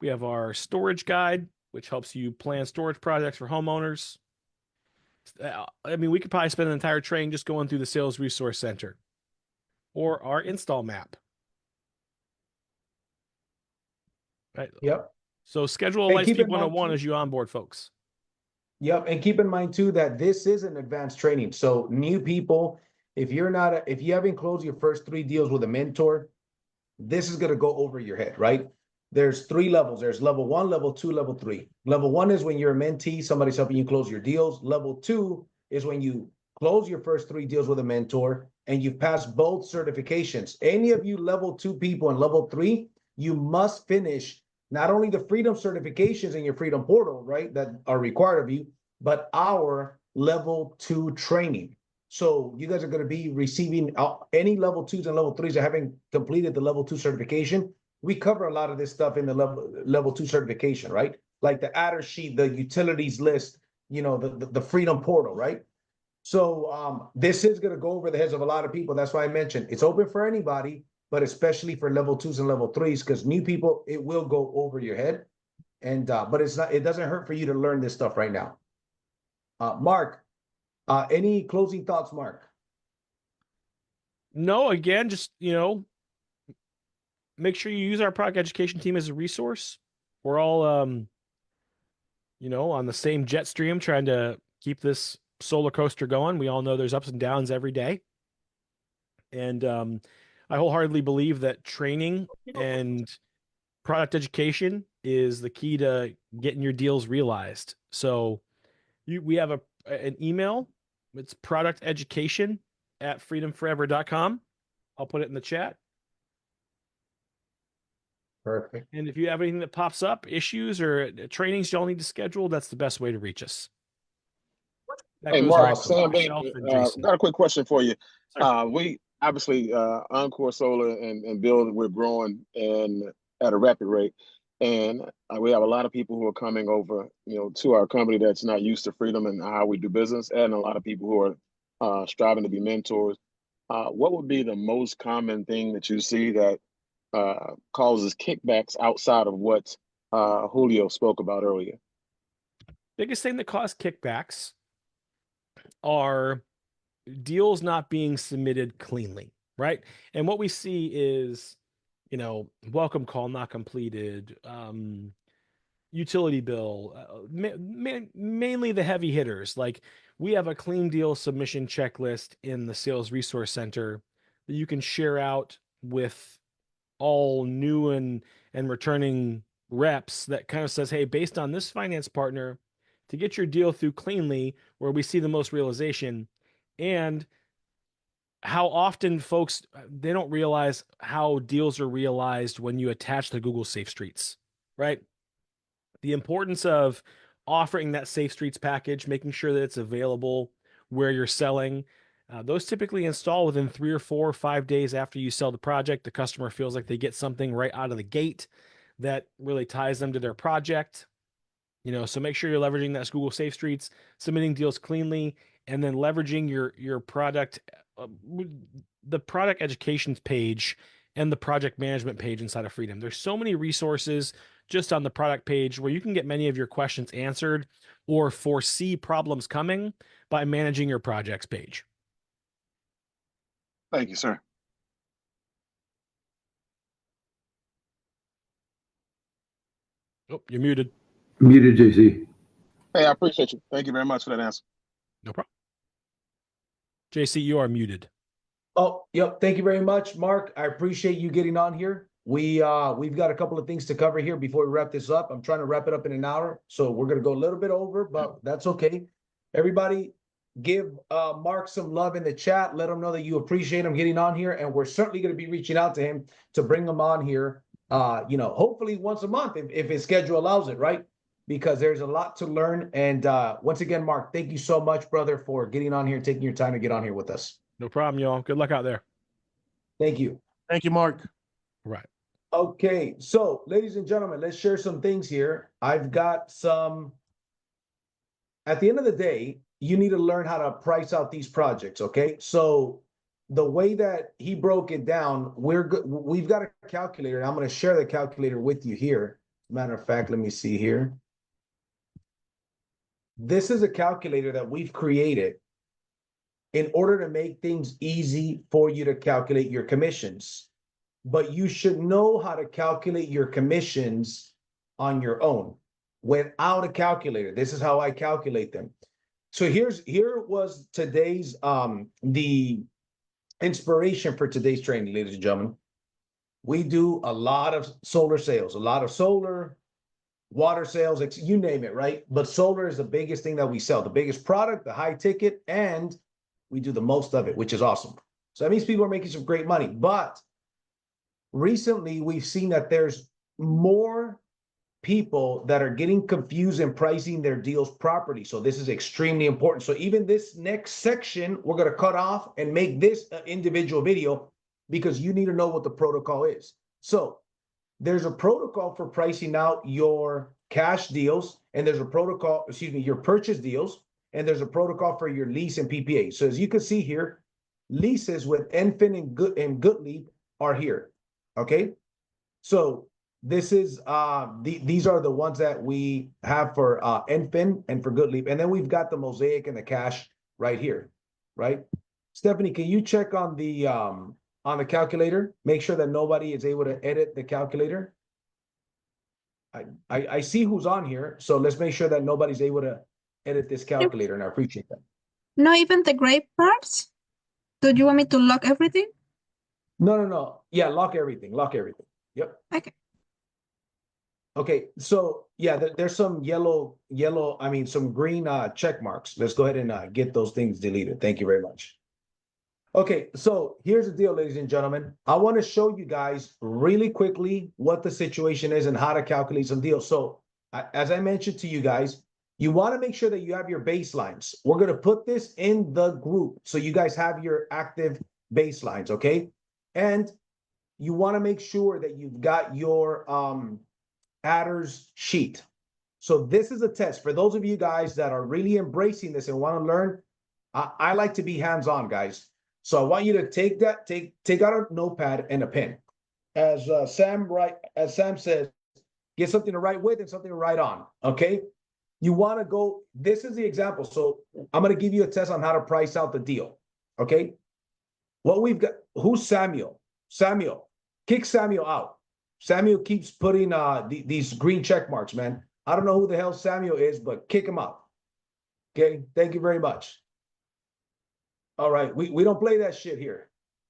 We have our storage guide, which helps you plan storage projects for homeowners. I mean, we could probably spend an entire train just going through the Sales Resource Center or our install map. Right. Yep. So schedule And a keep Lightspeed in mind 101 too- as you onboard folks. Yep, and keep in mind too that this is an advanced training. So new people, if you haven't closed your first 3 deals with a mentor, this is going to go over your head, right? There's 3 levels. There's level 1, level 2, level 3. Level 1 is when you're a mentee, somebody's helping you close your deals. Level 2 is when you close your first 3 deals with a mentor and you've passed both certifications. Any of you level 2 people and level 3, you must finish not only the freedom certifications in your freedom portal, right, that are required of you, but our level 2 training. So you guys are going to be receiving any level 2s and level 3s that haven't completed the level 2 certification. We cover a lot of this stuff in the level 2 certification, right? Like the adder sheet, the utilities list, the freedom portal, right? So this is going to go over the heads of a lot of people. That's why I mentioned it's open for anybody, but especially for level 2s and level 3s, because new people, it will go over your head. And but it doesn't hurt for you to learn this stuff right now. Mark, any closing thoughts, Mark? No, again, just make sure you use our product education team as a resource. We're all on the same jet stream trying to keep this solar coaster going. We all know there's ups and downs every day. And I wholeheartedly believe that training and product education is the key to getting your deals realized. So we have an email. It's producteducation@freedomforever.com. I'll put it in the chat. Perfect. And if you have anything that pops up, issues or trainings y'all need to schedule, that's the best way to reach us. That Hey, goes Mark, right to Sam Bain, myself and Jason. got a quick question for you. Sure. We obviously, Encore Solar and BYLD, we're growing at a rapid rate. And we have a lot of people who are coming over, to our company that's not used to freedom and how we do business, and a lot of people who are striving to be mentors. What would be the most common thing that you see that causes kickbacks outside of what Julio spoke about earlier? Biggest thing that causes kickbacks are deals not being submitted cleanly, right? And what we see is, welcome call not completed, utility bill, mainly the heavy hitters. Like we have a clean deal submission checklist in the Sales Resource Center that you can share out with all new and returning reps that kind of says, hey, based on this finance partner, to get your deal through cleanly, where we see the most realization, and how often folks, they don't realize how deals are realized when you attach the Google Safe Streets, right? The importance of offering that Safe Streets package, making sure that it's available where you're selling. Those typically install within 3 or 4 or 5 days after you sell the project. The customer feels like they get something right out of the gate. that really ties them to their project. So make sure you're leveraging that Google Safe Streets, submitting deals cleanly, and then leveraging your product, the product education page and the project management page inside of Freedom. There's so many resources just on the product page where you can get many of your questions answered or foresee problems coming by managing your projects page. Thank you, sir. Oh, you're muted. Muted, JC. Hey, I appreciate you. Thank you very much for that answer. No problem. JC, you are muted. Oh, yep. Thank you very much, Mark. I appreciate you getting on here. We've got a couple of things to cover here before we wrap this up. I'm trying to wrap it up in an hour, so we're gonna go a little bit over, but that's okay. Everybody, give Mark some love in the chat. Let him know that you appreciate him getting on here, and we're certainly gonna be reaching out to him to bring him on here. Hopefully once a month if his schedule allows it, right? Because there's a lot to learn. And once again, Mark, thank you so much, brother, for getting on here and taking your time to get on here with us. No problem, y'all. Good luck out there. Thank you. Thank you, Mark. Right. Okay, so ladies and gentlemen, let's share some things here. I've got some. At the end of the day, you need to learn how to price out these projects, okay? So the way that he broke it down, we've got a calculator, and I'm going to share the calculator with you here. Matter of fact, let me see here. This is a calculator that we've created in order to make things easy for you to calculate your commissions. But you should know how to calculate your commissions on your own without a calculator. This is how I calculate them. So here was today's the inspiration for today's training, ladies and gentlemen. We do a lot of solar sales, a lot of solar, water sales, you name it, right? But solar is the biggest thing that we sell, the biggest product, the high ticket, and we do the most of it, which is awesome. So that means people are making some great money. But recently, we've seen that there's more people that are getting confused in pricing their deals properly. So this is extremely important. So even this next section, we're going to cut off and make this an individual video because you need to know what the protocol is. So there's a protocol for pricing out your cash deals, and there's a protocol, your purchase deals, and there's a protocol for your lease and PPA. So as you can see here, leases with Enfin and Gottlieb are here. Okay, so this is these are the ones that we have for Enfin and for Gottlieb, and then we've got the Mosaic and the cash right here, right? Stephanie, can you check on the calculator? Make sure that nobody is able to edit the calculator. I see who's on here, so let's make sure that nobody's able to edit this calculator, and I appreciate that. Not even the gray parts? Do you want me to lock everything? No. Yeah, lock everything. Lock everything. Yep. Okay. Okay, so yeah, there's some some green check marks. Let's go ahead and get those things deleted. Thank you very much. Okay, so here's the deal, ladies and gentlemen. I want to show you guys really quickly what the situation is and how to calculate some deals. So as I mentioned to you guys, you want to make sure that you have your baselines. We're going to put this in the group so you guys have your active baselines, okay? And you want to make sure that you've got your adders sheet. So this is a test for those of you guys that are really embracing this and want to learn. I like to be hands-on, guys. So I want you to take out a notepad and a pen. As Sam says, get something to write with and something to write on. Okay. You want to go. This is the example. So I'm going to give you a test on how to price out the deal. Okay. What we've got. Who's Samuel? Samuel. Kick Samuel out. Samuel keeps putting these green check marks, man. I don't know who the hell Samuel is, but kick him out. Okay. Thank you very much. All right, we don't play that shit here,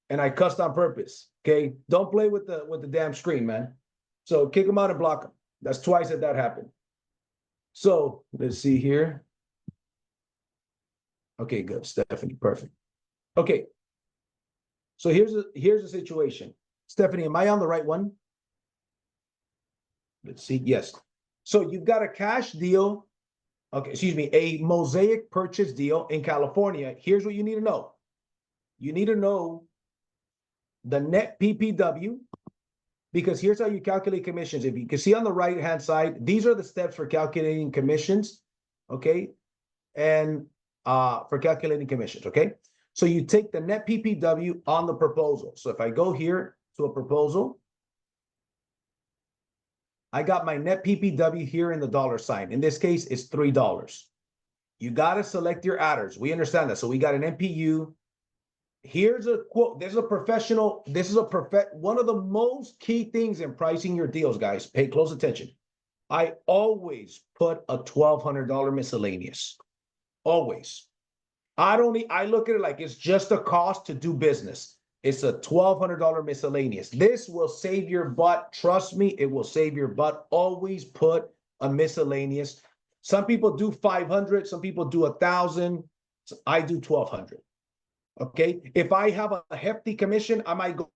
and I cussed on purpose. Okay, don't play with the damn screen, man. So kick him out and block him. That's twice that happened. So let's see here. Okay, good, Stephanie, perfect. Okay, so here's the situation. Stephanie, am I on the right one? Let's see. Yes. So you've got a cash deal. Okay, excuse me, a Mosaic purchase deal in California. Here's what you need to know. You need to know the net PPW because here's how you calculate commissions. If you can see on the right-hand side, these are the steps for calculating commissions, okay? And for calculating commissions, okay? So you take the net PPW on the proposal. So if I go here to a proposal, I got my net PPW here in the dollar sign. In this case, it's $3. You got to select your adders. We understand that. So we got an NPU. Here's a quote. This is a professional. This is one of the most key things in pricing your deals, guys. Pay close attention. I always put a $1,200 miscellaneous. Always. I look at it like it's just a cost to do business. It's a $1,200 miscellaneous. This will save your butt. Trust me, it will save your butt. Always put a miscellaneous. Some people do 500. Some people do 1,000. So I do 1,200. Okay. If I have a hefty commission, I might go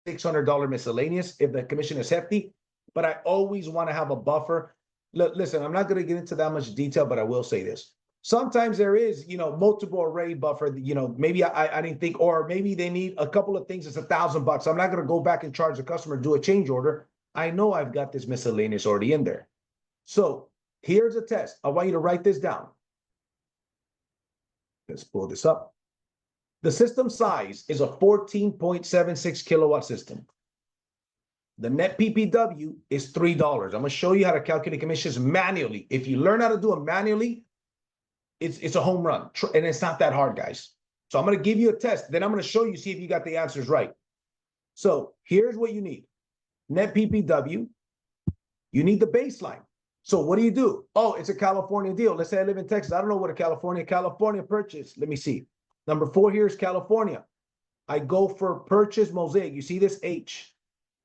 $600 miscellaneous if the commission is hefty. But I always want to have a buffer. Listen, I'm not going to get into that much detail, but I will say this. Sometimes there is, multiple array buffer, maybe I didn't think, or maybe they need a couple of things. It's $1,000. I'm not going to go back and charge the customer, do a change order. I know I've got this miscellaneous already in there. So here's a test. I want you to write this down. Let's pull this up. The system size is a 14.76 kilowatt system. The net PPW is $3. I'm going to show you how to calculate commissions manually. If you learn how to do it manually, it's a home run, and it's not that hard, guys. So I'm going to give you a test. Then I'm going to show you, see if you got the answers right. So here's what you need. Net PPW. You need the baseline. So what do? Oh, it's a California deal. Let's say I live in Texas. I don't know what a California purchase. Let me see. Number 4 here is California. I go for purchase mosaic. You see this H,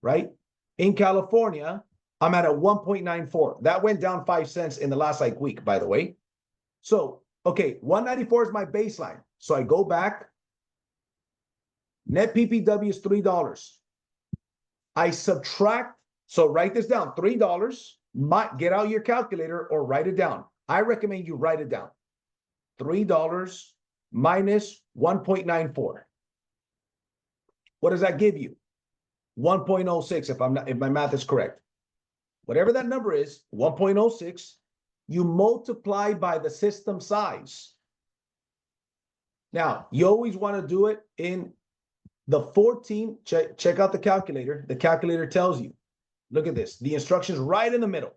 right? In California, I'm at a 1.94. That went down 5 cents in the last week, by the way. So, okay, 194 is my baseline. So I go back. Net PPW is $3. I subtract. So write this down. $3. Get out your calculator or write it down. I recommend you write it down. $3 minus 1.94. What does that give you? 1.06 if my math is correct. Whatever that number is, 1.06, you multiply by the system size. Now, you always want to do it in the 14. Check out the calculator. The calculator tells you. Look at this. The instructions right in the middle.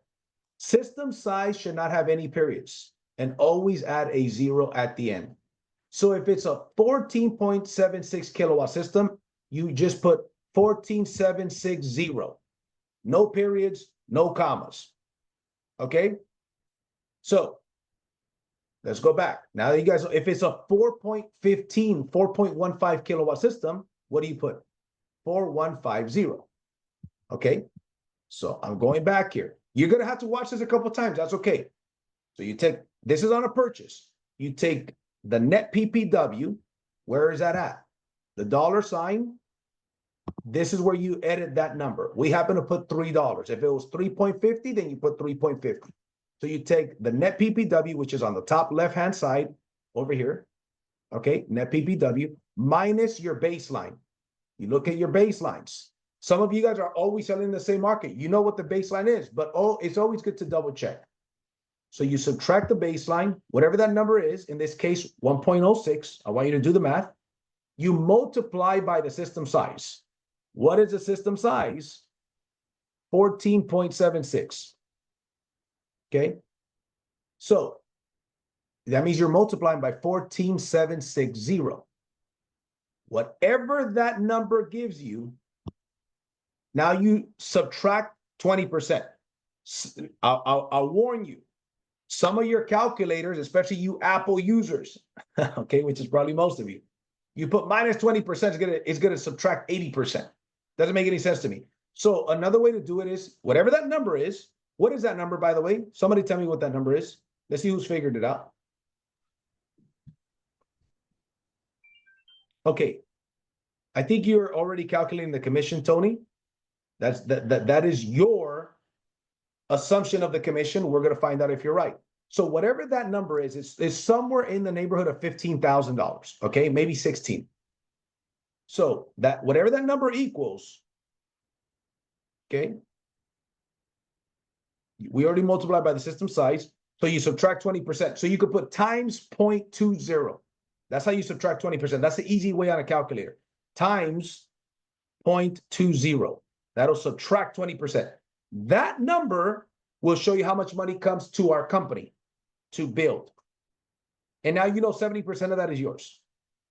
System size should not have any periods and always add a 0 at the end. So if it's a 14.76 kilowatt system, you just put 14760. No periods, no commas. Okay? So let's go back. Now you guys, if it's a 4.15 kilowatt system, what do you put? 4150. Okay? So I'm going back here. You're going to have to watch this a couple of times. That's okay. So you take, this is on a purchase. You take the net PPW. Where is that at? The dollar sign. This is where you edit that number. We happen to put $3. If it was 3.50, then you put 3.50. So you take the net PPW, which is on the top left-hand side over here. Okay, net PPW minus your baseline. You look at your baselines. Some of you guys are always selling the same market. You know what the baseline is, but it's always good to double check. So you subtract the baseline, whatever that number is, in this case, 1.06. I want you to do the math. You multiply by the system size. What is the system size? 14.76. Okay. So that means you're multiplying by 14,760. Whatever that number gives you, now you subtract 20%. I'll warn you. Some of your calculators, especially you Apple users, okay, which is probably most of you, you put minus 20%, it's gonna subtract 80%. Doesn't make any sense to me. So another way to do it is whatever that number is. What is that number, by the way? Somebody tell me what that number is. Let's see who's figured it out. Okay. I think you're already calculating the commission, Tony. That is your assumption of the commission. We're going to find out if you're right. So whatever that number is somewhere in the neighborhood of $15,000. Okay, maybe 16. So that whatever that number equals, Okay. We already multiplied by the system size. So you subtract 20%. So you could put times 0.20. That's how you subtract 20%. That's the easy way on a calculator. Times 0.20. That'll subtract 20%. That number will show you how much money comes to our company to build. And now you know 70% of that is yours.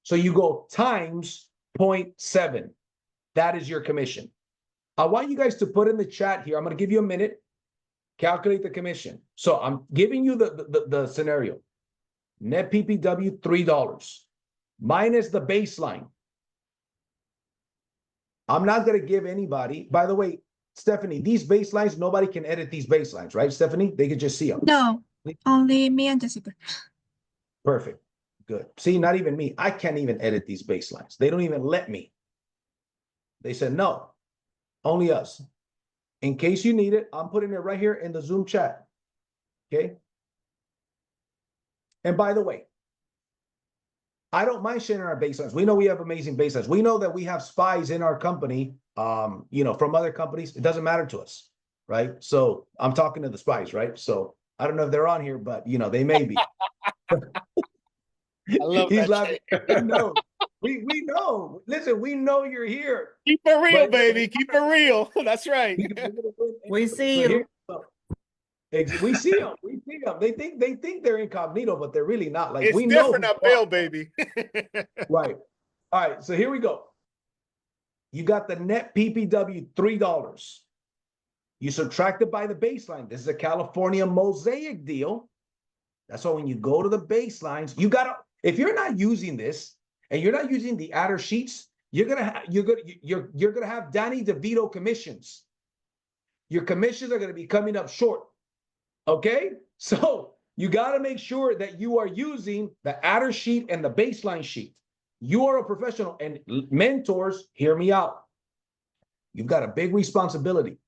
So you go times 0.7. That is your commission. I want you guys to put in the chat here. I'm going to give you a minute. Calculate the commission. So I'm giving you the scenario. Net PPW, $3 minus the baseline. I'm not going to give anybody, by the way, Stephanie, these baselines, nobody can edit these baselines, right, Stephanie? They can just see them. No, only me and Jessica. Perfect. Good. See, not even me. I can't even edit these baselines. They don't even let me. They said, no, only us. In case you need it, I'm putting it right here in the Zoom chat. Okay. And by the way, I don't mind sharing our baselines. We know we have amazing baselines. We know that we have spies in our company, from other companies. It doesn't matter to us, right? So I'm talking to the spies, right? So I don't know if they're on here, but they may be. I love He's that. laughing. No, we know. Listen, we know you're here. Keep it real, But- baby. Keep it real. That's right. We see So you. we see them. We see them. They think they're incognito, but they're really not. Like It's we know. different who up you are. Bill, baby. Right. All right. So here we go. You got the net PPW $3. You subtract it by the baseline. This is a California mosaic deal. That's why when you go to the baselines, you gotta. If you're not using this and you're not using the adder sheets, you're gonna have Danny DeVito commissions. Your commissions are gonna be coming up short. Okay, so you got to make sure that you are using the adder sheet and the baseline sheet. You are a professional, and mentors, hear me out. You've got a big responsibility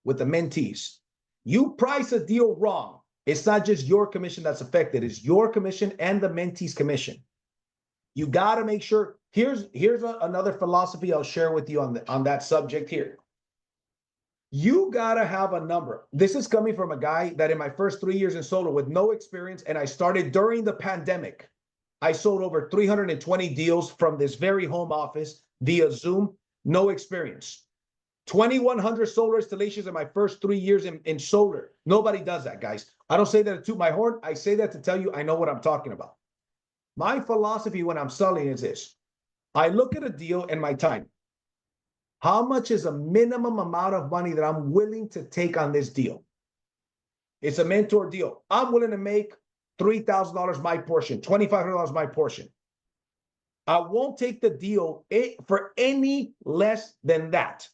with the mentees. You price a deal wrong, it's not just your commission that's affected, it's your commission and the mentee's commission. You got to make sure. Here's another philosophy I'll share with you on that subject here. You gotta have a number. This is coming from a guy that in my first 3 years in solar with no experience, and I started during the pandemic. I sold over 320 deals from this very home office via Zoom, no experience. 2,100 solar installations in my first 3 years in solar. Nobody does that, guys. I don't say that to toot my horn. I say that to tell you I know what I'm talking about. My philosophy when I'm selling is this. I look at a deal and my time. How much is a minimum amount of money that I'm willing to take on this deal? It's a mentor deal. I'm willing to make $3,000 my portion, $2,500 my portion. I won't take the deal for any less than that.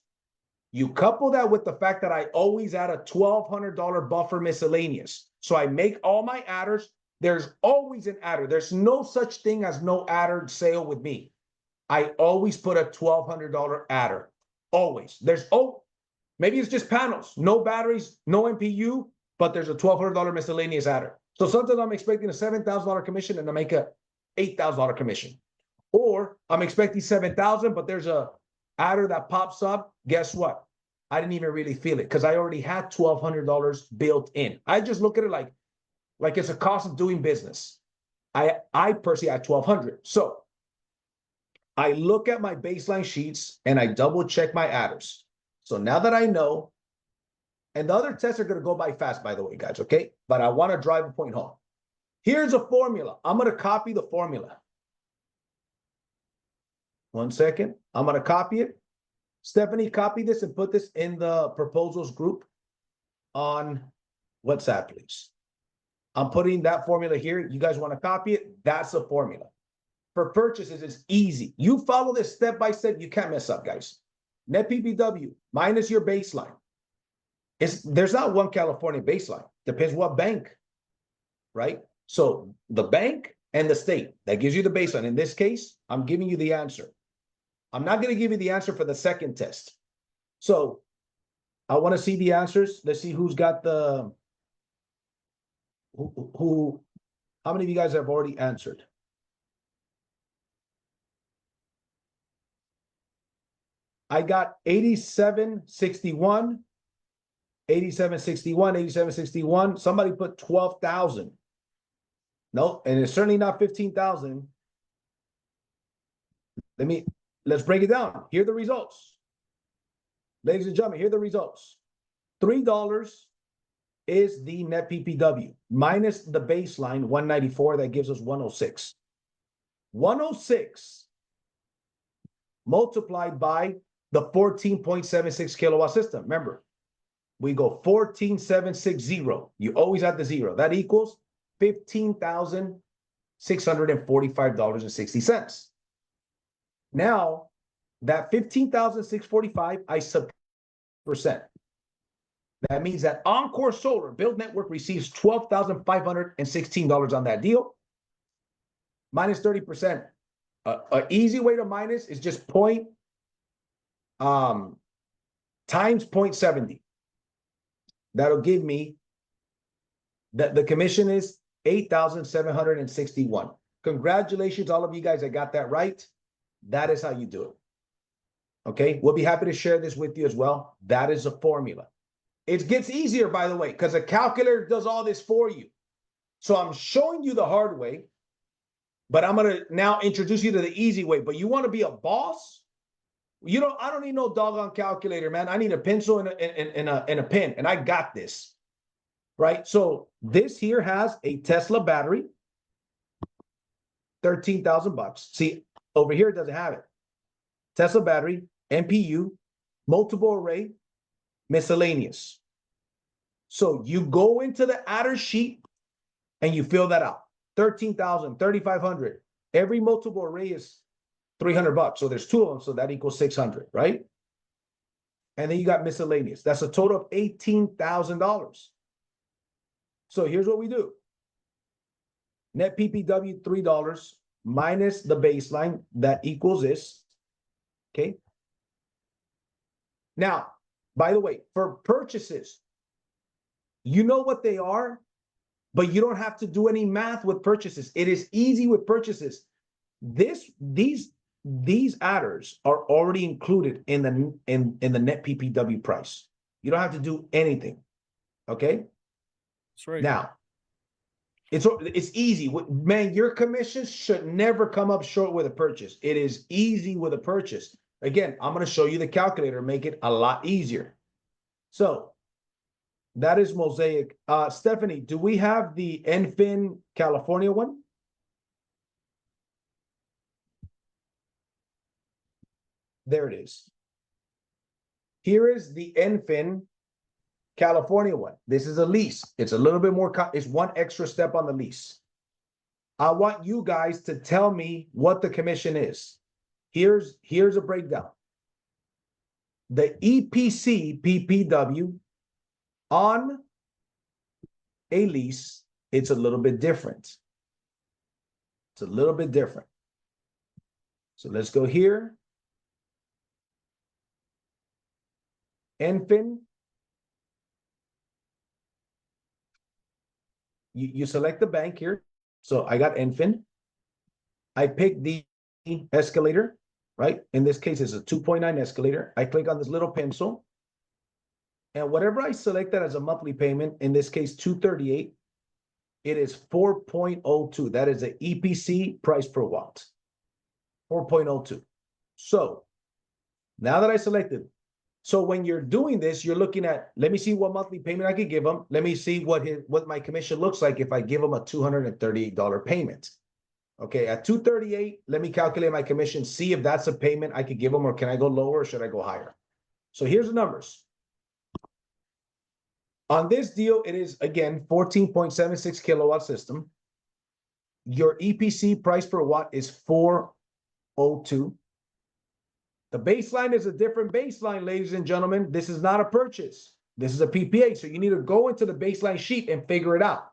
You couple that with the fact that I always add a $1,200 buffer miscellaneous. So I make all my adders. There's always an adder. There's no such thing as no adder sale with me. I always put a $1,200 adder. Always. Maybe it's just panels, no batteries, no MPU, but there's a $1,200 miscellaneous adder. So sometimes I'm expecting a $7,000 commission and I make a $8,000 commission. Or I'm expecting $7,000, but there's a adder that pops up. Guess what? I didn't even really feel it because I already had $1,200 built in. I just look at it like it's a cost of doing business. I personally had $1,200. So I look at my baseline sheets and I double check my adders. So now that I know, and the other tests are going to go by fast, by the way, guys, okay? But I want to drive a point home. Here's a formula. I'm going to copy the formula. 1 second. I'm going to copy it. Stephanie, copy this and put this in the proposals group on WhatsApp, please. I'm putting that formula here. You guys want to copy it? That's the formula. For purchases, it's easy. You follow this step by step, you can't mess up, guys. Net PPW minus your baseline. There's not one California baseline. Depends what bank, right? So the bank and the state, that gives you the baseline. In this case, I'm giving you the answer. I'm not going to give you the answer for the second test. So I want to see the answers. Let's see who's got the, how many of you guys have already answered? I got 8761, 8761, 8761. Somebody put 12,000. No, and it's certainly not 15,000. Let's break it down. Here are the results. Ladies and gentlemen, here are the results. $3 is the net PPW minus the baseline 194. That gives us 106. 106 multiplied by the 14.76 kilowatt system. Remember, we go 14,760. You always add the zero. That equals $15,645.60. Now, that 15,645, I subtract percent. That means that Encore Solar Build Network receives $12,516 on that deal, minus 30%. An easy way to minus is just times 0.70. That'll give me that the commission is 8,761. Congratulations, all of you guys that got that right. That is how you do it. Okay, we'll be happy to share this with you as well. That is a formula. It gets easier, by the way, because a calculator does all this for you. So I'm showing you the hard way, but I'm going to now introduce you to the easy way. But you want to be a boss? I don't need no doggone calculator, man. I need a pencil and a pen, and I got this. Right? So this here has a Tesla battery, $13,000. See, over here it doesn't have it. Tesla battery, NPU, multiple array, miscellaneous. So you go into the adder sheet and you fill that out. 13,000, 3,500. Every multiple array is $300. So there's two of them. So that equals 600, right? And then you got miscellaneous. That's a total of $18,000. So here's what we do. Net PPW, $3 minus the baseline. That equals this. Okay. Now, by the way, for purchases, you know what they are, but you don't have to do any math with purchases. It is easy with purchases. These adders are already included in the net PPW price. You don't have to do anything. Okay. That's right. Now, it's easy. Man, your commissions should never come up short with a purchase. It is easy with a purchase. Again, I'm going to show you the calculator, make it a lot easier. So that is Mosaic. Stephanie, do we have the Enfin California one? There it is. Here is the Enfin California one. This is a lease. It's a little bit more, it's one extra step on the lease. I want you guys to tell me what the commission is. Here's a breakdown. The EPC PPW on a lease, it's a little bit different. It's a little bit different. So let's go here. Enfin. You select the bank here. So I got Enfin. I pick the escalator, right? In this case, it's a 2.9 escalator. I click on this little pencil. And whatever I selected as a monthly payment, in this case, $238, it is 4.02. That is the EPC price per watt, 4.02. So now that I selected, so when you're doing this, you're looking at, let me see what monthly payment I could give them. Let me see what my commission looks like if I give them a $238 payment. Okay, at 238, let me calculate my commission, see if that's a payment I could give them, or can I go lower or should I go higher? So here's the numbers. On this deal, it is, again, 14.76 kilowatt system. Your EPC price per watt is 402. The baseline is a different baseline, ladies and gentlemen. This is not a purchase. This is a PPA. So you need to go into the baseline sheet and figure it out.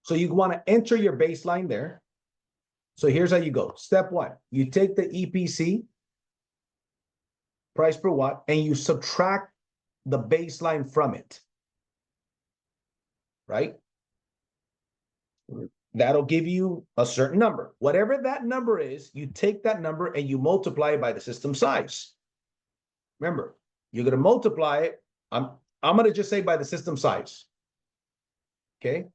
So you want to enter your baseline there. So here's how you go. Step one, you take the EPC price per watt and you subtract the baseline from it. Right? That'll give you a certain number. Whatever that number is, you take that number and you multiply it by the system size. Remember, you're going to multiply it. I'm going to just say by the system size. Okay.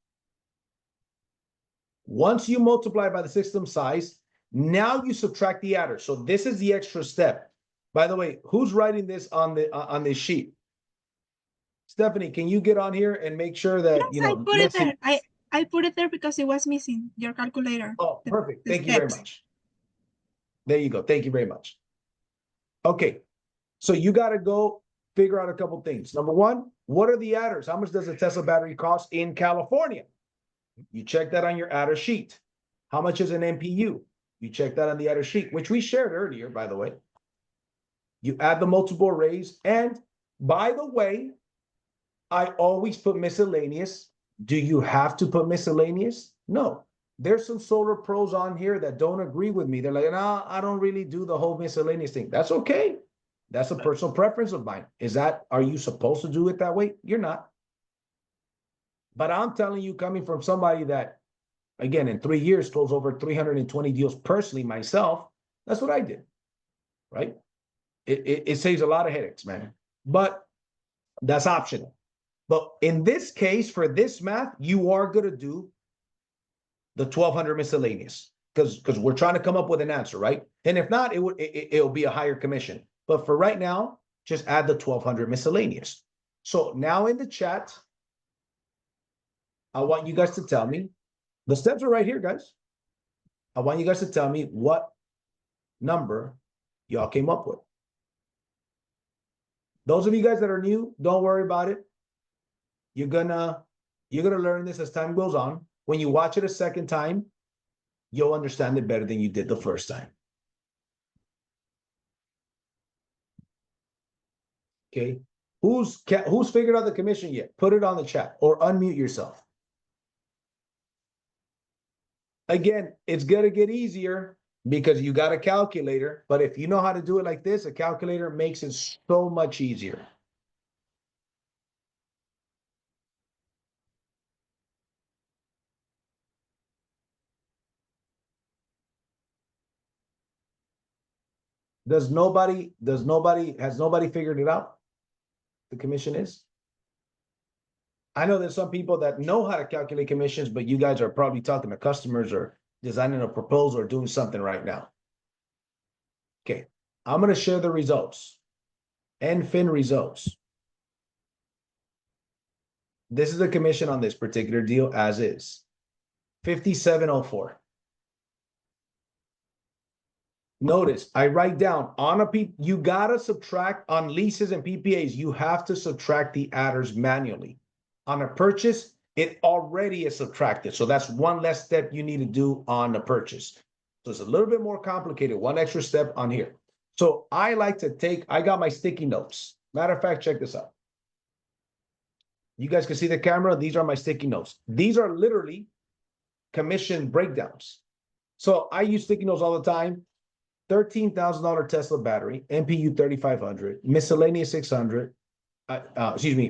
Once you multiply by the system size, now you subtract the adder. So this is the extra step. By the way, who's writing this on this sheet? Stephanie, can you get on here and make sure that I put it there. I put it there because it was missing your calculator. Oh, perfect. the Thank you very steps. much. There you go. Thank you very much. Okay. So you got to go figure out a couple things. Number one, what are the adders? How much does a Tesla battery cost in California? You check that on your adder sheet. How much is an MPU? You check that on the adder sheet, which we shared earlier, by the way. You add the multiple arrays. And by the way, I always put miscellaneous. Do you have to put miscellaneous? No. There's some solar pros on here that don't agree with me. They're like, nah, I don't really do the whole miscellaneous thing. That's okay. That's a personal preference of mine. Are you supposed to do it that way? You're not. But I'm telling you, coming from somebody that, again, in 3 years, closed over 320 deals personally myself, that's what I did, right? It saves a lot of headaches, man. But that's optional. But in this case, for this math, you are going to do the 1,200 miscellaneous because we're trying to come up with an answer, right? And if not, it'll be a higher commission. But for right now, just add the 1,200 miscellaneous. So now in the chat, I want you guys to tell me, the steps are right here, guys. I want you guys to tell me what number y'all came up with. Those of you guys that are new, don't worry about it. You're gonna learn this as time goes on. When you watch it a second time, you'll understand it better than you did the first time. Okay. Who's figured out the commission yet? Put it on the chat or unmute yourself. Again, it's gonna get easier because you got a calculator, but if you know how to do it like this, a calculator makes it so much easier. Has nobody figured it out? The commission is? I know there's some people that know how to calculate commissions, but you guys are probably talking to customers or designing a proposal or doing something right now. Okay, I'm going to share the results. NFIN results. This is the commission on this particular deal as is. 5704. Notice I write down on you gotta subtract on leases and PPAs, you have to subtract the adders manually. On a purchase, it already is subtracted. So that's one less step you need to do on the purchase. So it's a little bit more complicated, one extra step on here. So I got my sticky notes. Matter of fact, check this out. You guys can see the camera. These are my sticky notes. These are literally commission breakdowns. So I use sticky notes all the time. $13,000 Tesla battery, MPU 3,500, miscellaneous 600,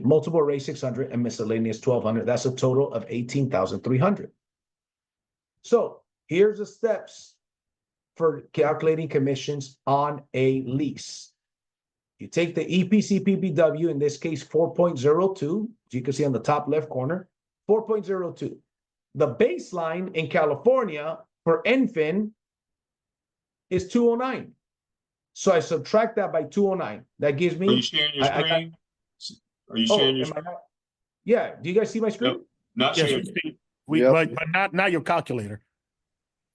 multiple array 600, and miscellaneous 1,200. That's a total of 18,300. So here's the steps for calculating commissions on a lease. You take the EPC PPW, in this case 4.02, as you can see on the top left corner, 4.02. The baseline in California for NFIN is 209. So I subtract that by 209. That gives me. Are you sharing your screen? Are you sharing your screen? Yeah. Do you guys see my screen? Nope, not Yes, sharing. but not your calculator.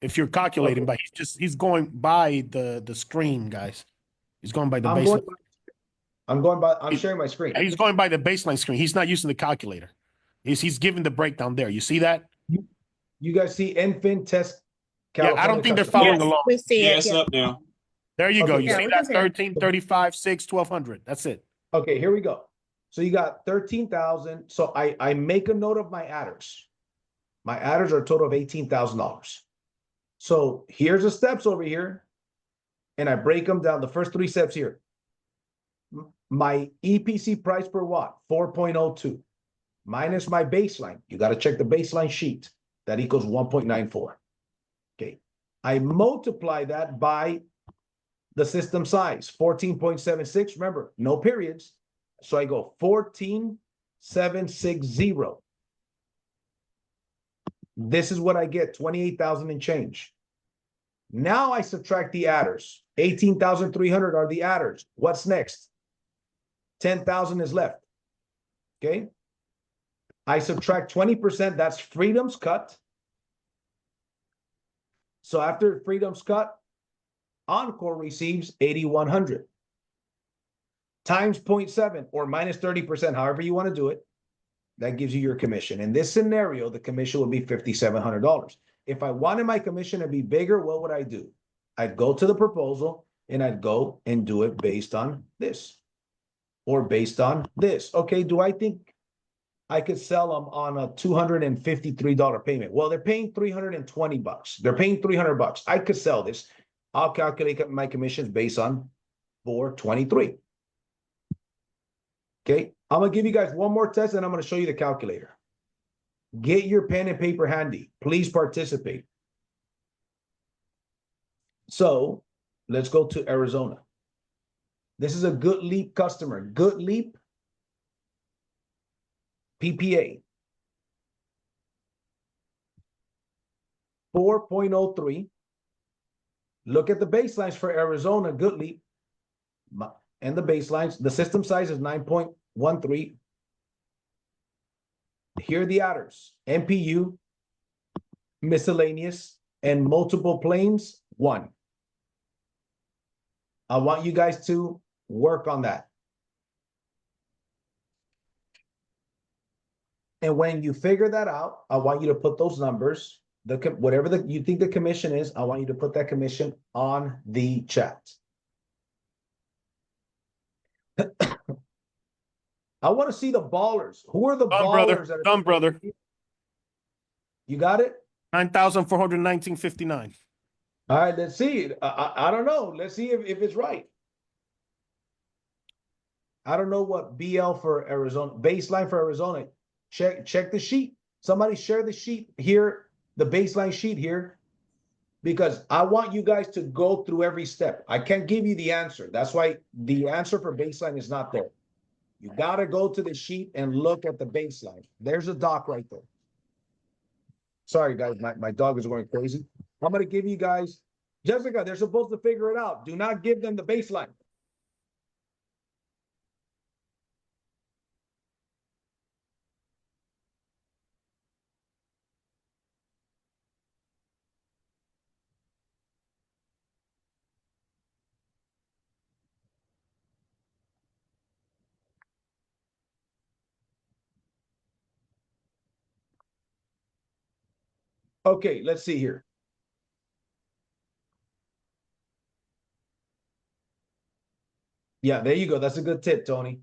If you're calculating, but he's going by the screen, guys. He's going by the baseline. I'm sharing my screen. He's going by the baseline screen. He's not using the calculator. He's giving the breakdown there. You see that? You guys see NFIN test. California, I don't think they're following along. We see it. It's up now. There you go. You see we that? can see it. 13, 35, 6, 1,200. That's it. Okay, here we go. So you got 13,000. So I make a note of my adders. My adders are a total of $18,000. So here's the steps over here. And I break them down. The first 3 steps here. My EPC price per watt, 4.02. Minus my baseline. You got to check the baseline sheet. That equals 1.94. Okay. I multiply that by the system size, 14.76. Remember, no periods. So I go 14,760. This is what I get, 28,000 and change. Now I subtract the adders. 18,300 are the adders. What's next? 10,000 is left. Okay. I subtract 20%, that's Freedom's cut. So after Freedom's cut, Encore receives 8,100 times 0.7 or minus 30%, however you want to do it. That gives you your commission. In this scenario, the commission would be $5,700. If I wanted my commission to be bigger, what would I do? I'd go to the proposal and I'd go and do it based on this or based on this. Okay, do I think I could sell them on a $253 payment? Well, they're paying $320. They're paying $300. I could sell this. I'll calculate my commissions based on 423. Okay, I'm gonna give you guys one more test and I'm gonna show you the calculator. Get your pen and paper handy. Please participate. So let's go to Arizona. This is a Good Leap customer. Good Leap PPA. 4.03. Look at the baselines for Arizona, Good Leap. And the baselines, the system size is 9.13. Here are the adders, MPU, miscellaneous, and multiple planes, 1. I want you guys to work on that. And when you figure that out, I want you to put those numbers, whatever you think the commission is, I want you to put that commission on the chat. I want to see the ballers. Who are the ballers? Brother. You got it? 9,419.59. All right, let's see. I don't know. Let's see if it's right. I don't know what BL for Arizona, baseline for Arizona. Check the sheet. Somebody share the sheet here, the baseline sheet here, because I want you guys to go through every step. I can't give you the answer. That's why the answer for baseline is not there. You got to go to the sheet and look at the baseline. There's a doc right there. Sorry, guys, my dog is going crazy. I'm going to give you guys, Jessica, they're supposed to figure it out. Do not give them the baseline. Okay, let's see here. Yeah, there you go. That's a good tip, Tony.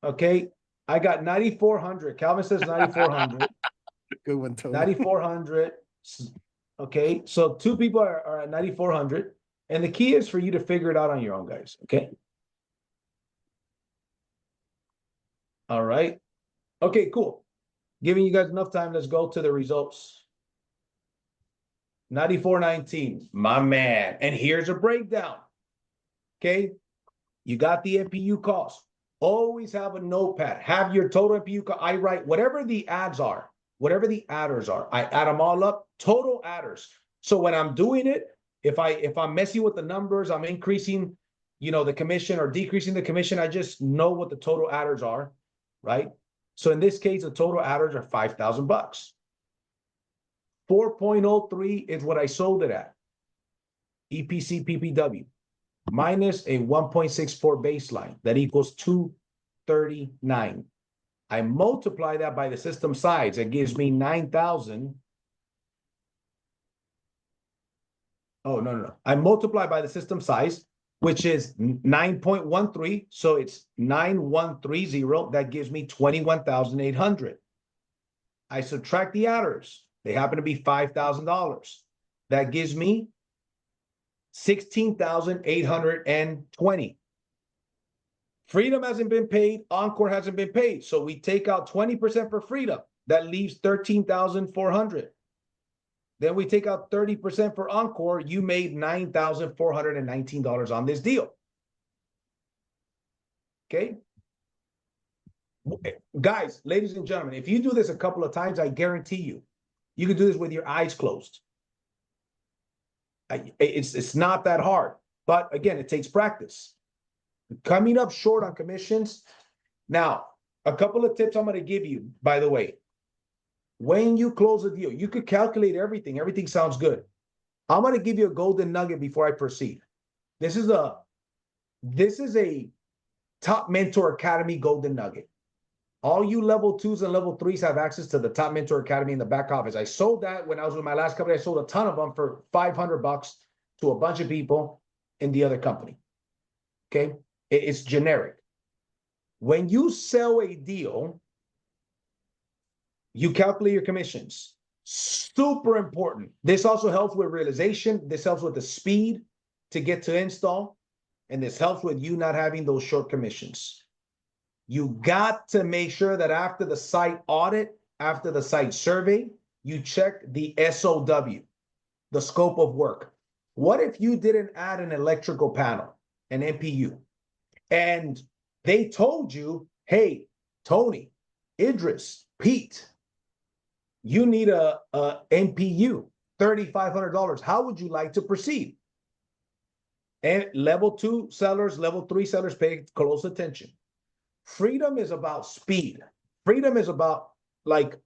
Okay, I got 9,400. Calvin says 9,400. Good one, Tony. 9,400. Okay, so 2 people are at 9,400. And the key is for you to figure it out on your own, guys. Okay. All right. Okay, cool. Giving you guys enough time. Let's go to the results. 94.19, my man. And here's a breakdown. Okay. You got the MPU cost. Always have a notepad. Have your total MPU cost. I write whatever the adds are, whatever the adders are. I add them all up, total adders. So when I'm doing it, if I'm messing with the numbers, I'm increasing, the commission or decreasing the commission, I just know what the total adders are, right? So in this case, the total adders are $5,000. 4.03 is what I sold it at. EPC PPW minus a 1.64 baseline that equals 239. I multiply that by the system size. It gives me 9,000. Oh, no. I multiply by the system size, which is 9.13. So it's 9,130. That gives me 21,800. I subtract the adders. They happen to be $5,000. That gives me 16,820. Freedom hasn't been paid. Encore hasn't been paid. So we take out 20% for Freedom. That leaves 13,400. Then we take out 30% for Encore. You made $9,419 on this deal. Okay. Guys, ladies and gentlemen, if you do this a couple of times, I guarantee you, you can do this with your eyes closed. It's not that hard, but again, it takes practice. Coming up short on commissions. Now, a couple of tips I'm going to give you, by the way. When you close a deal, you could calculate everything. Everything sounds good. I'm going to give you a golden nugget before I proceed. This is a Top Mentor Academy golden nugget. All you level 2s and level 3s have access to the Top Mentor Academy in the back office. I sold that when I was with my last company. I sold a ton of them for $500 to a bunch of people in the other company. Okay. It's generic. When you sell a deal, you calculate your commissions. Super important. This also helps with realization. This helps with the speed to get to install. And this helps with you not having those short commissions. You got to make sure that after the site audit, after the site survey, you check the SOW, the scope of work. What if you didn't add an electrical panel, an MPU, and they told you, hey, Tony, Idris, Pete, you need a MPU, $3,500. How would you like to proceed? And level 2 sellers, level 3 sellers pay close attention. Freedom is about speed. Freedom is about, like,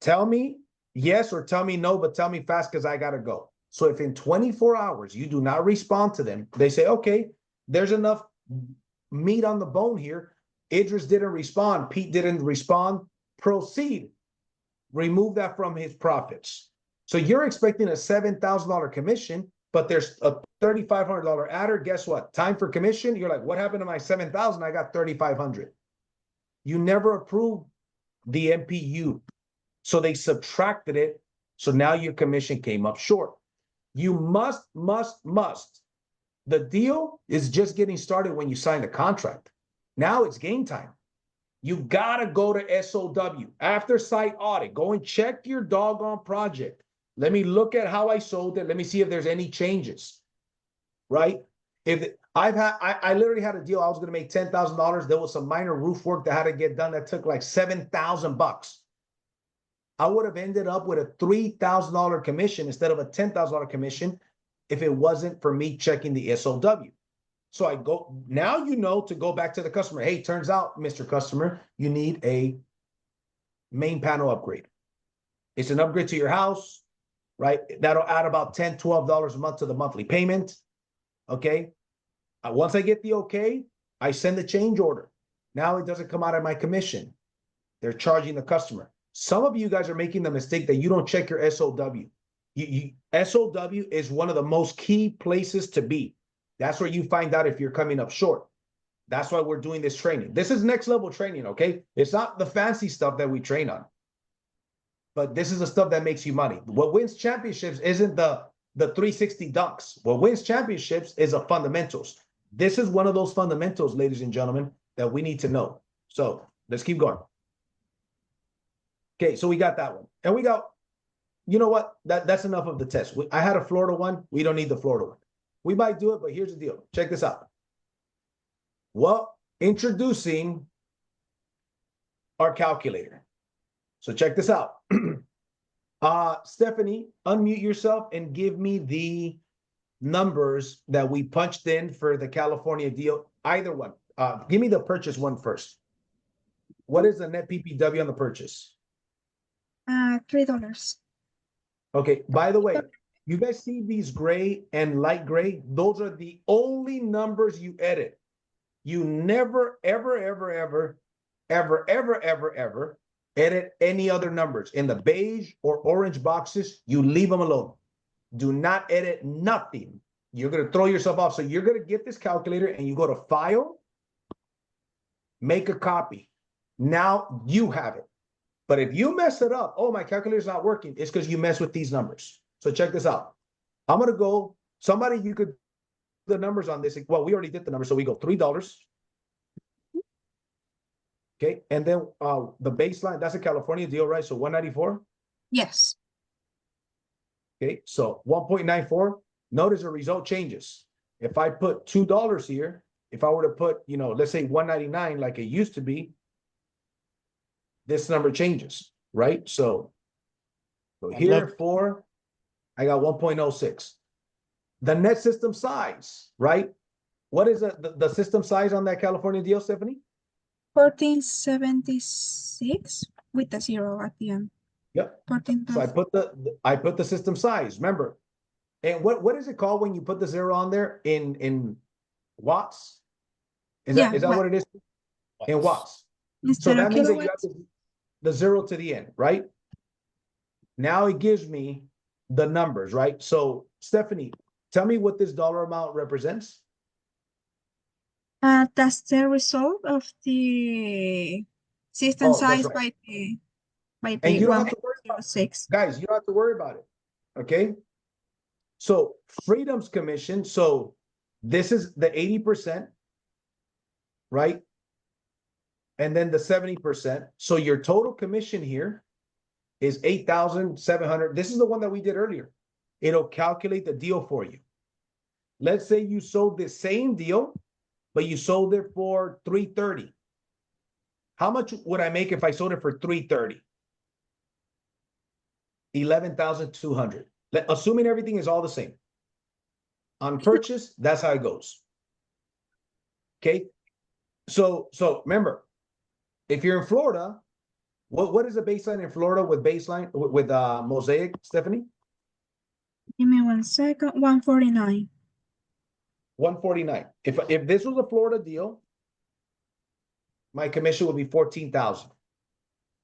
tell me yes or tell me no, but tell me fast because I got to go. So if in 24 hours you do not respond to them, they say, okay, there's enough meat on the bone here. Idris didn't respond. Pete didn't respond. Proceed. Remove that from his profits. So you're expecting a $7,000 commission, but there's a $3,500 adder. Guess what? Time for commission. You're like, what happened to my $7,000? I got $3,500. You never approved the MPU. So they subtracted it. So now your commission came up short. You must. The deal is just getting started when you sign the contract. Now it's game time. You gotta go to SOW. After site audit, go and check your doggone project. Let me look at how I sold it. Let me see if there's any changes. Right? If I literally had a deal, I was gonna make $10,000. There was some minor roof work that had to get done that took like $7,000. I would have ended up with a $3,000 commission instead of a $10,000 commission if it wasn't for me checking the SOW. So I go, now you know to go back to the customer. Hey, turns out, Mr. Customer, you need a main panel upgrade. It's an upgrade to your house, right? That'll add about $10, $12 a month to the monthly payment. Okay. Once I get the okay, I send the change order. Now it doesn't come out of my commission. They're charging the customer. Some of you guys are making the mistake that you don't check your SOW. SOW is one of the most key places to be. That's where you find out if you're coming up short. That's why we're doing this training. This is next level training, okay? It's not the fancy stuff that we train on. But this is the stuff that makes you money. What wins championships isn't the 360 dunks. What wins championships is the fundamentals. This is one of those fundamentals, ladies and gentlemen, that we need to know. So let's keep going. Okay, so we got that one. And we got, you know what? That's enough of the test. I had a Florida one. We don't need the Florida one. We might do it, but here's the deal. Check this out. Well, introducing our calculator. So check this out. Stephanie, unmute yourself and give me the numbers that we punched in for the California deal. Either one. Give me the purchase one first. What is the net PPW on the purchase? $3. Okay, by the way, you guys see these gray and light gray? Those are the only numbers you edit. You never, ever edit any other numbers. In the beige or orange boxes, you leave them alone. Do not edit nothing. You're going to throw yourself off. So you're going to get this calculator and you go to File, make a copy. Now you have it. But if you mess it up, oh, my calculator's not working, it's because you mess with these numbers. So check this out. I'm going to go, somebody, you could, the numbers on this. Well, we already did the numbers. So we go $3. Okay, and then the baseline, that's a California deal, right? So 194. Yes. Okay, so 1.94. Notice the result changes. If I put $2 here, if I were to put, let's say 199 like it used to be, this number changes, right? So I here love- for, I got 1.06. The net system size, right? What is the system size on that California deal, Stephanie? 1476 with a 0 at the end. Yep. 14. So I put the system size. Remember, and what is it called when you put the 0 on there in watts? Is that what it is? In watts. So Instead of that means that you kilowatts. have the 0 to the end, right? Now it gives me the numbers, right? So Stephanie, tell me what this dollar amount represents. That's the result of the system Oh, that's size right. by And the you don't have to worry about 1.06. Guys, you don't have to worry about it. Okay. So Freedom's Commission. So this is the 80%, right? And then the 70%. So your total commission here is 8,700. This is the one that we did earlier. It'll calculate the deal for you. Let's say you sold the same deal, but you sold it for 330. How much would I make if I sold it for 330? 11,200. Assuming everything is all the same. On purchase, that's how it goes. Okay. So remember, if you're in Florida, what is the baseline in Florida with Mosaic, Stephanie? Give me 1 second. 149. 149. If this was a Florida deal, my commission would be 14,000.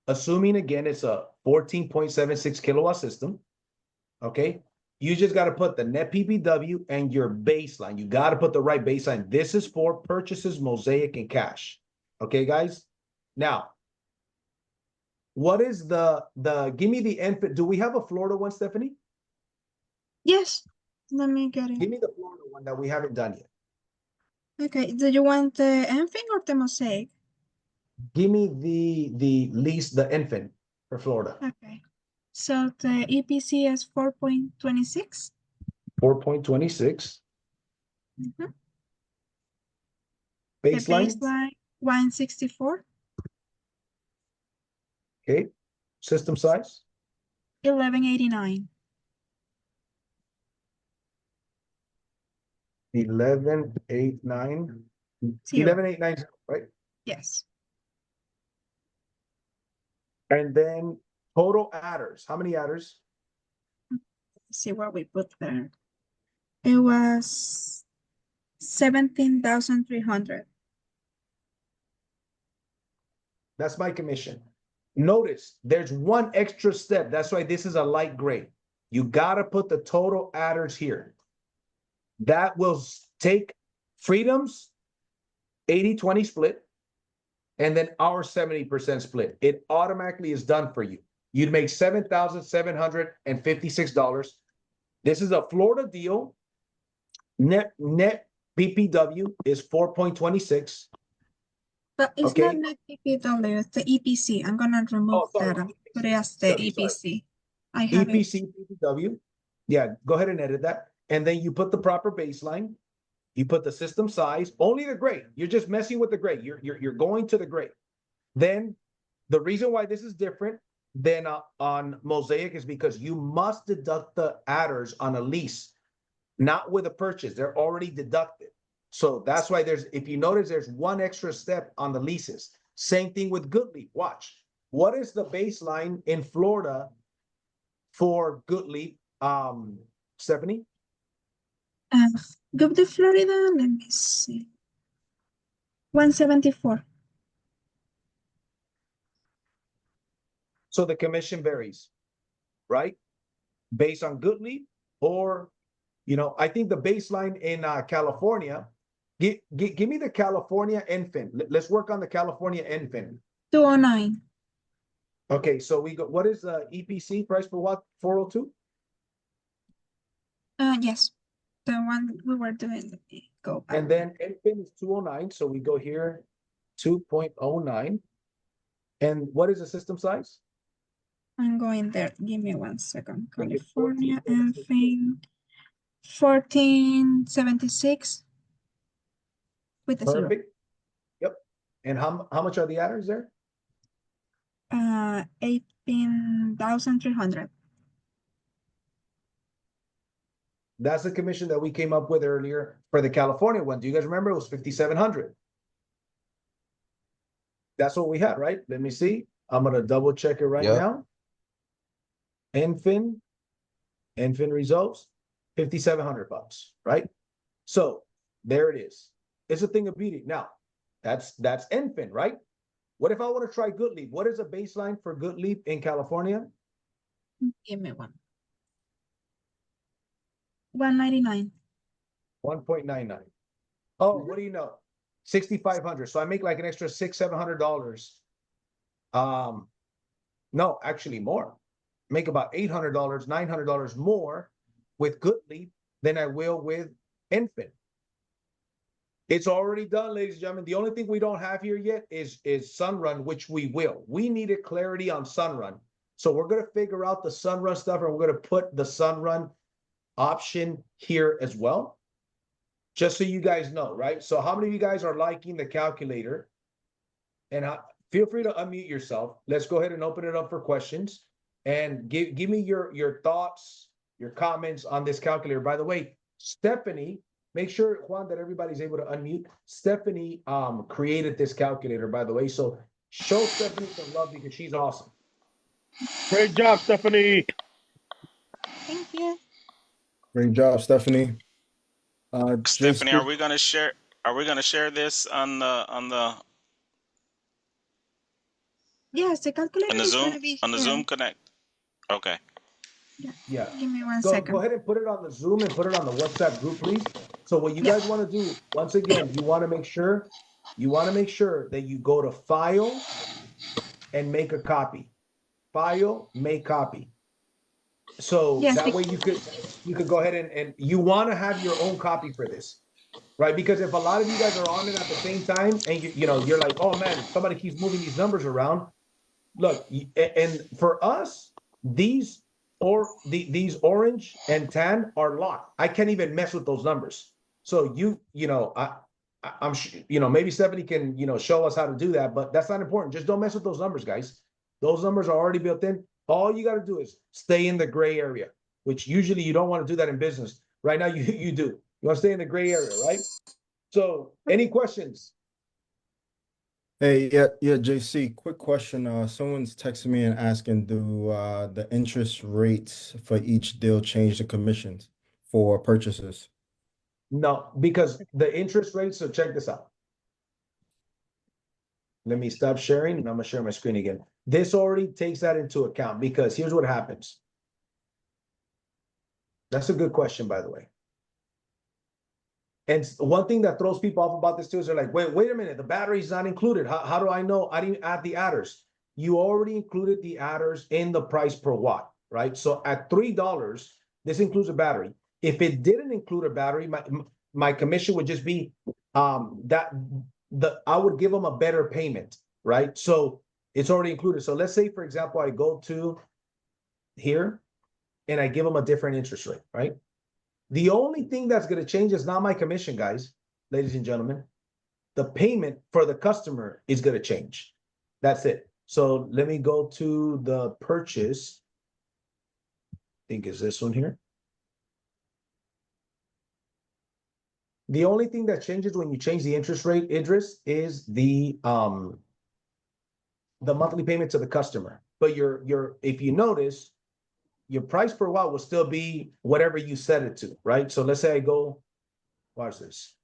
Assuming again it's a 14.76 kilowatt system. Okay. You just got to put the net PPW and your baseline. You got to put the right baseline. This is for purchases, Mosaic, and cash. Okay, guys. Now, what is give me the infant? Do we have a Florida one, Stephanie? Yes. Let me get it. Give me the Florida one that we haven't done yet. Okay. Do you want the Enfing or the Mosaic? Give me the infant for Florida. Okay. So the EPC is 4.26. 4.26. Mhm. Baseline. The baseline 164. Okay. System size. 1189. 1189. 1189, right? Yes. And then total adders. How many adders? Let's see what we put there. It was 17,300. That's my commission. Notice there's one extra step. That's why this is a light gray. You got to put the total adders here. That will take Freedom's 80-20 split and then our 70% split. It automatically is done for you. You'd make $7,756. This is a Florida deal. Net PPW is 4.26. But it's Okay. not net PPW, it's the EPC. I'm gonna remove sorry. that and put it as the EPC. I have it. EPC PPW. Yeah, go ahead and edit that. And then you put the proper baseline. You put the system size, only the gray. You're just messing with the gray. You're going to the gray. Then the reason why this is different than on Mosaic is because you must deduct the adders on a lease, not with a purchase. They're already deducted. So that's why if you notice, there's one extra step on the leases. Same thing with Goodleaf. Watch. What is the baseline in Florida for Goodleaf, Stephanie? Go to Florida, let me see. 174. So the commission varies, right? Based on Goodleaf or, I think the baseline in California, give me the California infant. Let's work on the California infant. 209. Okay, so what is the EPC price for what? 402? Yes. The one we were doing. Let me go back. And then infant is 209. So we go here, 2.09. And what is the system size? I'm going there. Give me 1 second. Make it California 1476. and 1476 with the zero. Perfect. Yep. And how much are the adders there? 18,300. That's the commission that we came up with earlier for the California one. Do you guys remember? It was 5,700. That's what we had, right? Let me see. I'm gonna double check it right Yep. now. Enfin results, 5,700 bucks, right? So there it is. It's a thing of beauty. Now, that's Enfin, right? What if I want to try Good Leap? What is a baseline for Good Leap in California? Give me one. 199. 1.99. Oh, what do you know? 6,500. So I make like an extra $700. No, actually more. Make about $800, $900 more with Good Leap than I will with Enfin. It's already done, ladies and gentlemen. The only thing we don't have here yet is Sunrun, which we will. We needed clarity on Sunrun. So we're going to figure out the Sunrun stuff, and we're going to put the Sunrun option here as well. Just so you guys know, right? So how many of you guys are liking the calculator? And feel free to unmute yourself. Let's go ahead and open it up for questions. And give me your thoughts, your comments on this calculator. By the way, Stephanie, make sure, Juan, that everybody's able to unmute. Stephanie created this calculator, by the way. So show Stephanie some love because she's awesome. Great job, Stephanie. Thank you. Great job, Stephanie. Stephanie, are we gonna share? Are we gonna share this on the Yes, the calculator is going Zoom to be on the here. Zoom Connect? Okay. Yeah. Give me 1 Go second. ahead and put it on the Zoom and put it on the WhatsApp group, please. So what you guys want to do, once again, you want to make sure that you go to File and make a copy. File, make copy. So Yes, that way you could go ahead and you want to have your own copy for this, right? Because if a lot of you guys are on it at the same time and you're like, oh man, somebody keeps moving these numbers around. Look, and for us, these orange and tan are locked. I can't even mess with those numbers. So I'm sure, maybe Stephanie can, show us how to do that, but that's not important. Just don't mess with those numbers, guys. Those numbers are already built in. All you got to do is stay in the gray area, which usually you don't want to do that in business. Right now, you do. You want to stay in the gray area, right? So any questions? Hey, yeah, JC, quick question. Someone's texting me and asking, do the interest rates for each deal change the commissions for purchases? No, because the interest rates, so check this out. Let me stop sharing and I'm gonna share my screen again. This already takes that into account because here's what happens. That's a good question, by the way. And one thing that throws people off about this too is they're like, wait a minute, the battery's not included. How do I know I didn't add the adders? You already included the adders in the price per watt, right? So at $3, this includes a battery. If it didn't include a battery, my commission would just be I would give them a better payment, right? So it's already included. So let's say, for example, I go to here and I give them a different interest rate, right? The only thing that's going to change is not my commission, guys, ladies and gentlemen. The payment for the customer is going to change. That's it. So let me go to the purchase. I think is this one here. The only thing that changes when you change the interest rate, Idris, is the monthly payment to the customer. But if you notice, your price per watt will still be whatever you set it to, right? So let's say I go, watch this.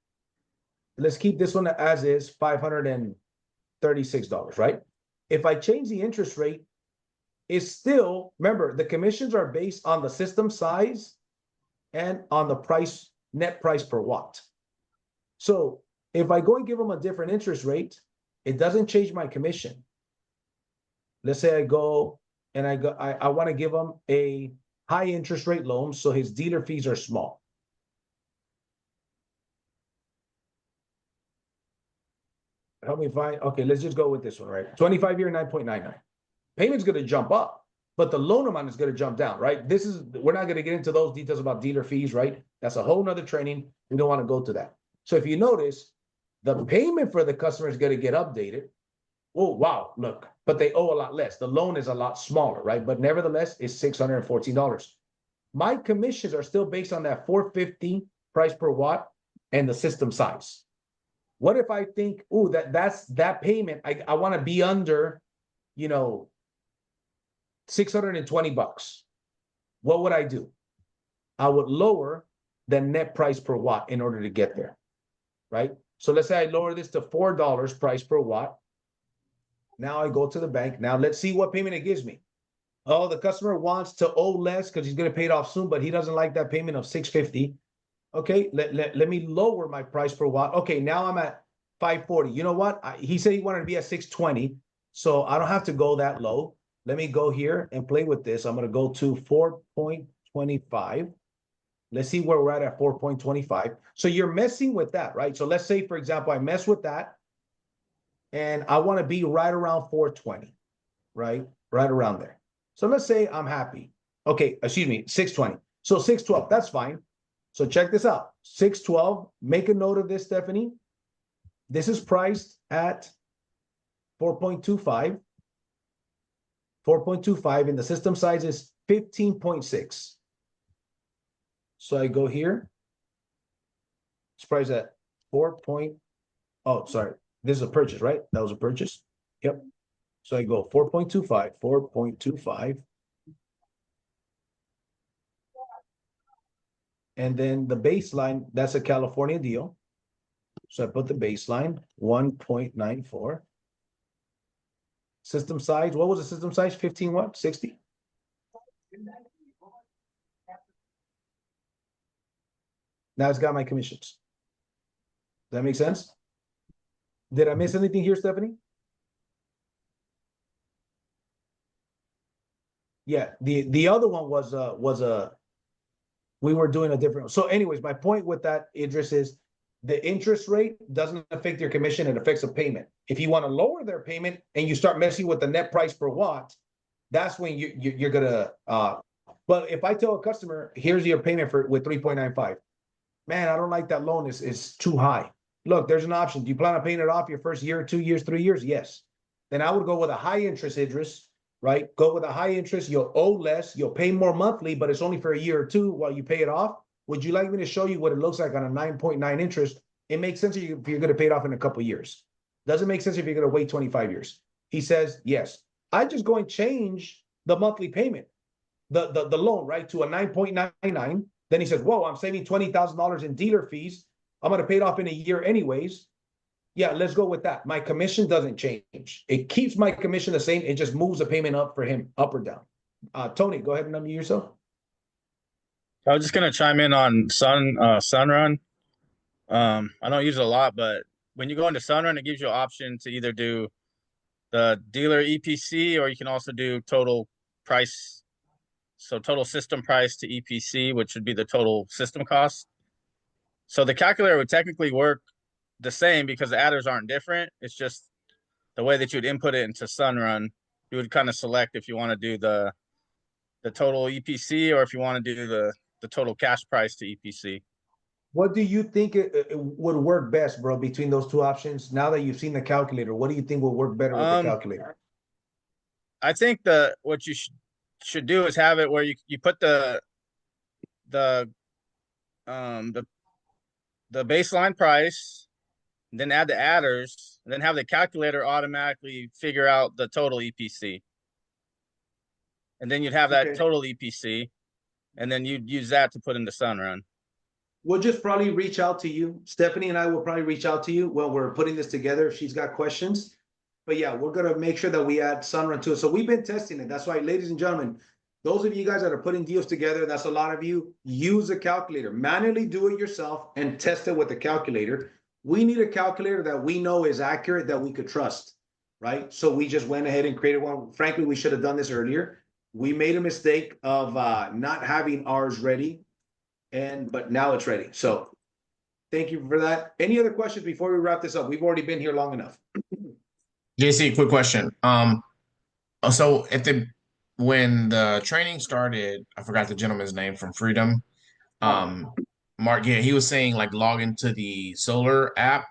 Let's keep this one as is, $536, right? If I change the interest rate, it's still, remember, the commissions are based on the system size and on the price, net price per watt. So if I go and give them a different interest rate, it doesn't change my commission. Let's say I go and I want to give him a high interest rate loan, so his dealer fees are small. help me find, okay, let's just go with this one, right? 25-year, 9.99. Payment's gonna jump up, but the loan amount is gonna jump down, right? We're not gonna get into those details about dealer fees, right? That's a whole nother training. We don't want to go to that. So if you notice, the payment for the customer is gonna get updated. Oh, wow, look, but they owe a lot less. The loan is a lot smaller, right? But nevertheless, it's $614. My commissions are still based on that 450 price per watt and the system size. What if I think, oh, that's that payment, I want to be under, you know, $620. What would I do? I would lower the net price per watt in order to get there, right? So let's say I lower this to $4 price per watt. Now I go to the bank. Now let's see what payment it gives me. Oh, the customer wants to owe less because he's going to pay it off soon, but he doesn't like that payment of $650. Okay, let me lower my price per watt. Okay, now I'm at $540. You know what? He said he wanted to be at $620, so I don't have to go that low. Let me go here and play with this. I'm going to go to 4.25. Let's see where we're at 4.25. So you're messing with that, right? So let's say, for example, I mess with that, and I want to be right around 420, right? Right around there. So let's say I'm happy. Okay, excuse me, 620. So 612, that's fine. So check this out. 612, make a note of this, Stephanie. This is priced at 4.25. 4.25, and the system size is 15.6. So I go here. It's priced at 4. Oh, sorry. This is a purchase, right? That was a purchase. Yep. So I go 4.25, 4.25. And then the baseline, that's a California deal. So I put the baseline, 1.94. System size, what was the system size? 15 what? 60? Now it's got my commissions. Does that make sense? Did I miss anything here, Stephanie? Yeah, the other one was we were doing a different. So anyways, my point with that, Idris, is the interest rate doesn't affect your commission, it affects the payment. If you want to lower their payment and you start messing with the net price per watt, that's when you're gonna but if I tell a customer, here's your payment with 3.95, man, I don't like that loan, is too high. Look, there's an option. Do you plan on paying it off your first year, 2 years, 3 years? Yes. Then I would go with a high interest, Idris, right? Go with a high interest, you'll owe less, you'll pay more monthly, but it's only for a year or two while you pay it off. Would you like me to show you what it looks like on a 9.9 interest? It makes sense if you're going to pay it off in a couple of years. Doesn't make sense if you're going to wait 25 years. He says, yes. I just go and change the monthly payment, the loan, right, to a 9.99. Then he says, whoa, I'm saving $20,000 in dealer fees. I'm going to pay it off in a year anyways. Yeah, let's go with that. My commission doesn't change. It keeps my commission the same. It just moves the payment up for him, up or down. Tony, go ahead and unmute yourself. I was just gonna chime in on Sunrun. I don't use it a lot, but when you go into Sunrun, it gives you an option to either do the dealer EPC, or you can also do total price. So total system price to EPC, which would be the total system cost. So the calculator would technically work the same because the adders aren't different. It's just the way that you'd input it into Sunrun. You would kind of select if you want to do the total EPC or if you want to do the total cash price to EPC. What do you think it would work best, bro, between those two options? Now that you've seen the calculator, what do you think will work better with the calculator? I think what you should do is have it where you put the baseline price, then add the adders, and then have the calculator automatically figure out the total EPC. And then you'd have that total EPC, and then you'd use that to put into Sunrun. We'll just probably reach out to you. Stephanie and I will probably reach out to you when we're putting this together if she's got questions. But yeah, we're going to make sure that we add Sunrun to it. So we've been testing it. That's why, ladies and gentlemen, those of you guys that are putting deals together, that's a lot of you, use a calculator. Manually do it yourself and test it with a calculator. We need a calculator that we know is accurate, that we could trust, right? So we just went ahead and created one. Frankly, we should have done this earlier. We made a mistake of not having ours ready, but now it's ready. So Thank you for that. Any other questions before we wrap this up? We've already been here long enough. JC, quick question. So when the training started, I forgot the gentleman's name from Freedom. Mark, yeah, he was saying like log into the Solar app,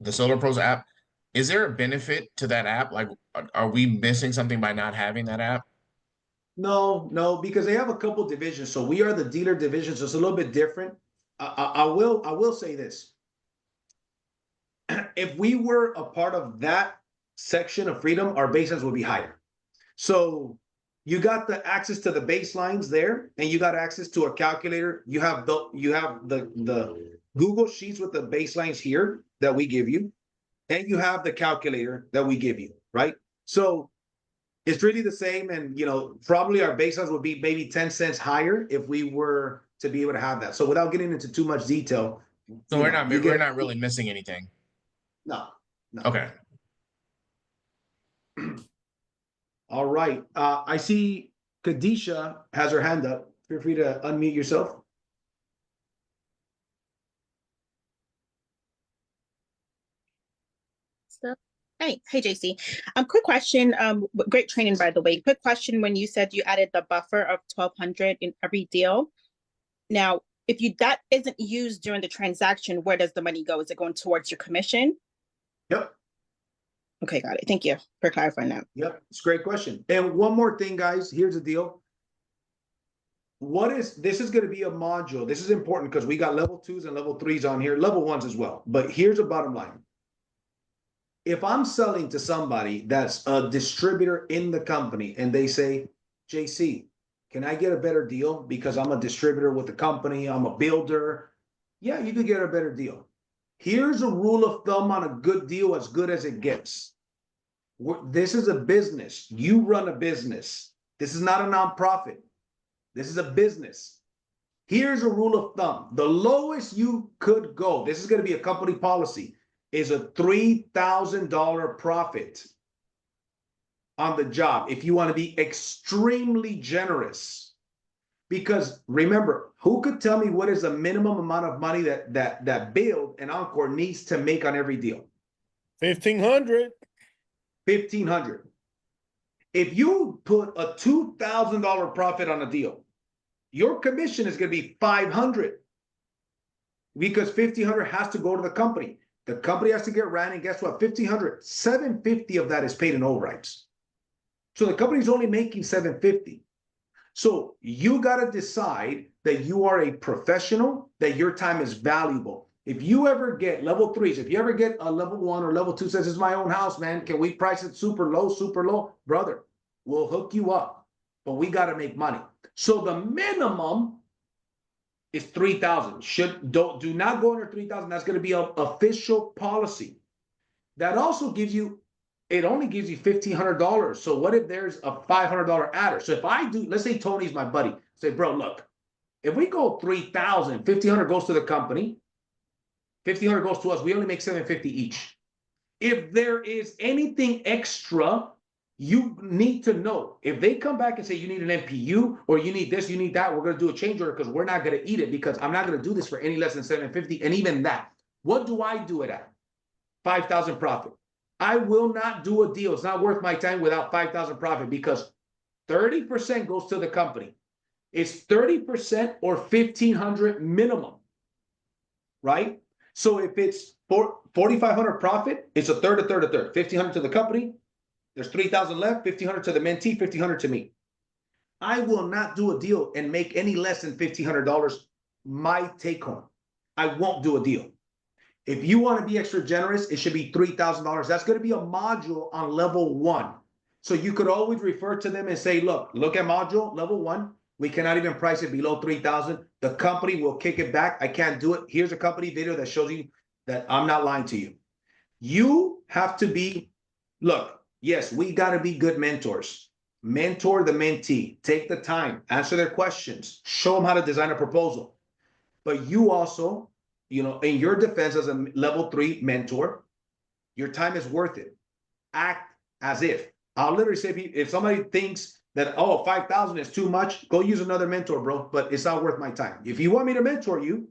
the Solar Pros app. Is there a benefit to that app? Like, are we missing something by not having that app? No, because they have a couple divisions. So we are the dealer division, so it's a little bit different. I will say this. If we were a part of that section of Freedom, our baselines would be higher. So you got the access to the baselines there, and you got access to a calculator. You have the Google Sheets with the baselines here that we give you, and you have the calculator that we give you, right? So it's really the same, and probably our baselines would be maybe 10 cents higher if we were to be able to have that. So without getting into too much detail, So we're not really missing anything. No. Okay. All right. I see Kadisha has her hand up. Feel free to unmute yourself. Hey, JC. Quick question. Great training, by the way. Quick question. When you said you added the buffer of 1,200 in every deal, now if that isn't used during the transaction, where does the money go? Is it going towards your commission? Yep. Okay, got it. Thank you for clarifying that. Yep, it's a great question. And one more thing, guys. Here's the deal. This is going to be a module. This is important because we got level 2s and level 3s on here, level 1s as well. But here's the bottom line. If I'm selling to somebody that's a distributor in the company and they say, JC, can I get a better deal because I'm a distributor with the company, I'm a builder? Yeah, you could get a better deal. Here's a rule of thumb on a good deal, as good as it gets. This is a business. You run a business. This is not a nonprofit. This is a business. Here's a rule of thumb. The lowest you could go, this is going to be a company policy, is a $3,000 profit on the job if you want to be extremely generous. Because remember, who could tell me what is the minimum amount of money that BYLD and Encore needs to make on every deal? 1,500. 1,500. If you put a $2,000 profit on a deal, your commission is going to be 500 because 1,500 has to go to the company. The company has to get ran, and guess what? 1,500, 750 of that is paid in overrides. So the company's only making 750. So you got to decide that you are a professional, that your time is valuable. If you ever get level 3s, if you ever get a level 1 or level 2 says, it's my own house, man, can we price it super low? Brother, we'll hook you up, but we got to make money. So the minimum is 3,000. Do not go under 3,000. That's going to be an official policy. That also gives you, it only gives you $1,500. So what if there's a $500 adder? So if I do, let's say Tony's my buddy. Say, bro, look, if we go 3,000, 1,500 goes to the company, 1,500 goes to us. We only make 750 each. If there is anything extra, you need to know. If they come back and say you need an MPU or you need this, you need that, we're going to do a change order because we're not going to eat it because I'm not going to do this for any less than 750. And even that, what do I do it at? 5,000 profit. I will not do a deal. It's not worth my time without 5,000 profit because 30% goes to the company. It's 30% or 1,500 minimum, right? So if it's 4,500 profit, it's a third. 1,500 to the company. There's 3,000 left, 1,500 to the mentee, 1,500 to me. I will not do a deal and make any less than $1,500 my take home. I won't do a deal. If you want to be extra generous, it should be $3,000. That's going to be a module on level 1. So you could always refer to them and say, look at module level 1. We cannot even price it below 3,000. The company will kick it back. I can't do it. Here's a company video that shows you that I'm not lying to you. You have to be, look, yes, we got to be good mentors. Mentor the mentee. Take the time. Answer their questions. Show them how to design a proposal. But you also, in your defense as a level 3 mentor, your time is worth it. Act as if. I'll literally say if somebody thinks that, 5,000 is too much, go use another mentor, bro. But it's not worth my time. If you want me to mentor you,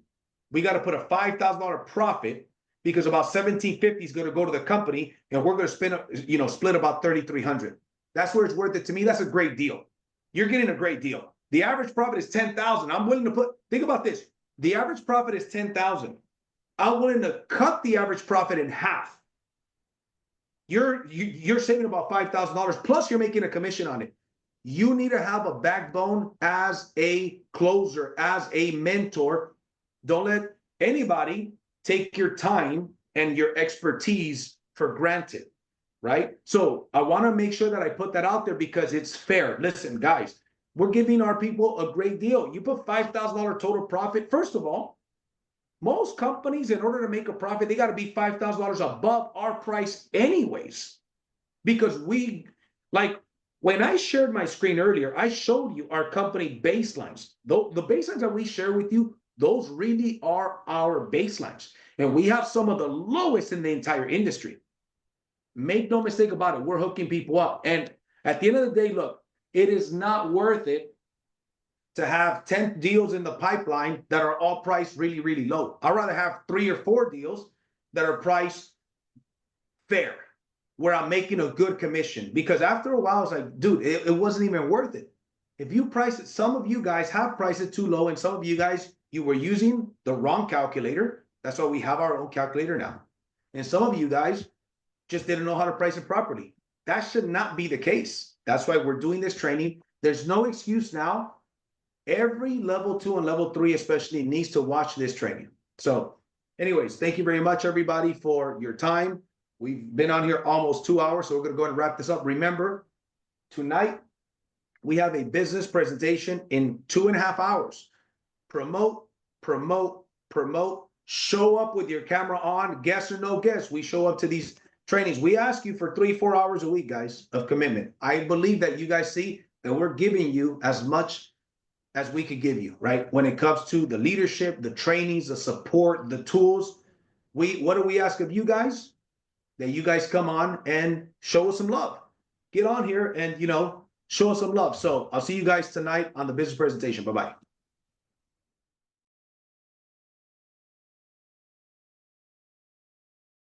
we got to put a $5,000 profit because about $1,750 is going to go to the company, and we're going to split about $3,300. That's where it's worth it to me. That's a great deal. You're getting a great deal. The average profit is $10,000. I'm willing to think about this. The average profit is $10,000. I'm willing to cut the average profit in half. You're saving about $5,000 plus you're making a commission on it. You need to have a backbone as a closer, as a mentor. Don't let anybody take your time and your expertise for granted, right? So I want to make sure that I put that out there because it's fair. Listen, guys, we're giving our people a great deal. You put $5,000 total profit. First of all, most companies, in order to make a profit, they got to be $5,000 above our price anyways. Because when I shared my screen earlier, I showed you our company baselines. The baselines that we share with you, those really are our baselines. And we have some of the lowest in the entire industry. Make no mistake about it. We're hooking people up. And at the end of the day, look, it is not worth it to have 10 deals in the pipeline that are all priced really, really low. I'd rather have 3 or 4 deals that are priced fair, where I'm making a good commission. Because after a while, I was like, dude, it wasn't even worth it. If you price it, some of you guys have priced it too low, and some of you guys, you were using the wrong calculator. That's why we have our own calculator now. And some of you guys just didn't know how to price it properly. That should not be the case. That's why we're doing this training. There's no excuse now. Every level 2 and level 3 especially needs to watch this training. So anyways, thank you very much, everybody, for your time. We've been on here almost 2 hours, so we're going to go ahead and wrap this up. Remember, tonight we have a business presentation in 2.5 hours. Promote, promote, promote. Show up with your camera on, guest or no guest. We show up to these trainings. We ask you for 3-4 hours a week, guys, of commitment. I believe that you guys see that we're giving you as much as we could give you, right? When it comes to the leadership, the trainings, the support, the tools, what do we ask of you guys? That you guys come on and show us some love. Get on here and, show us some love. So I'll see you guys tonight on the business presentation. Bye-bye.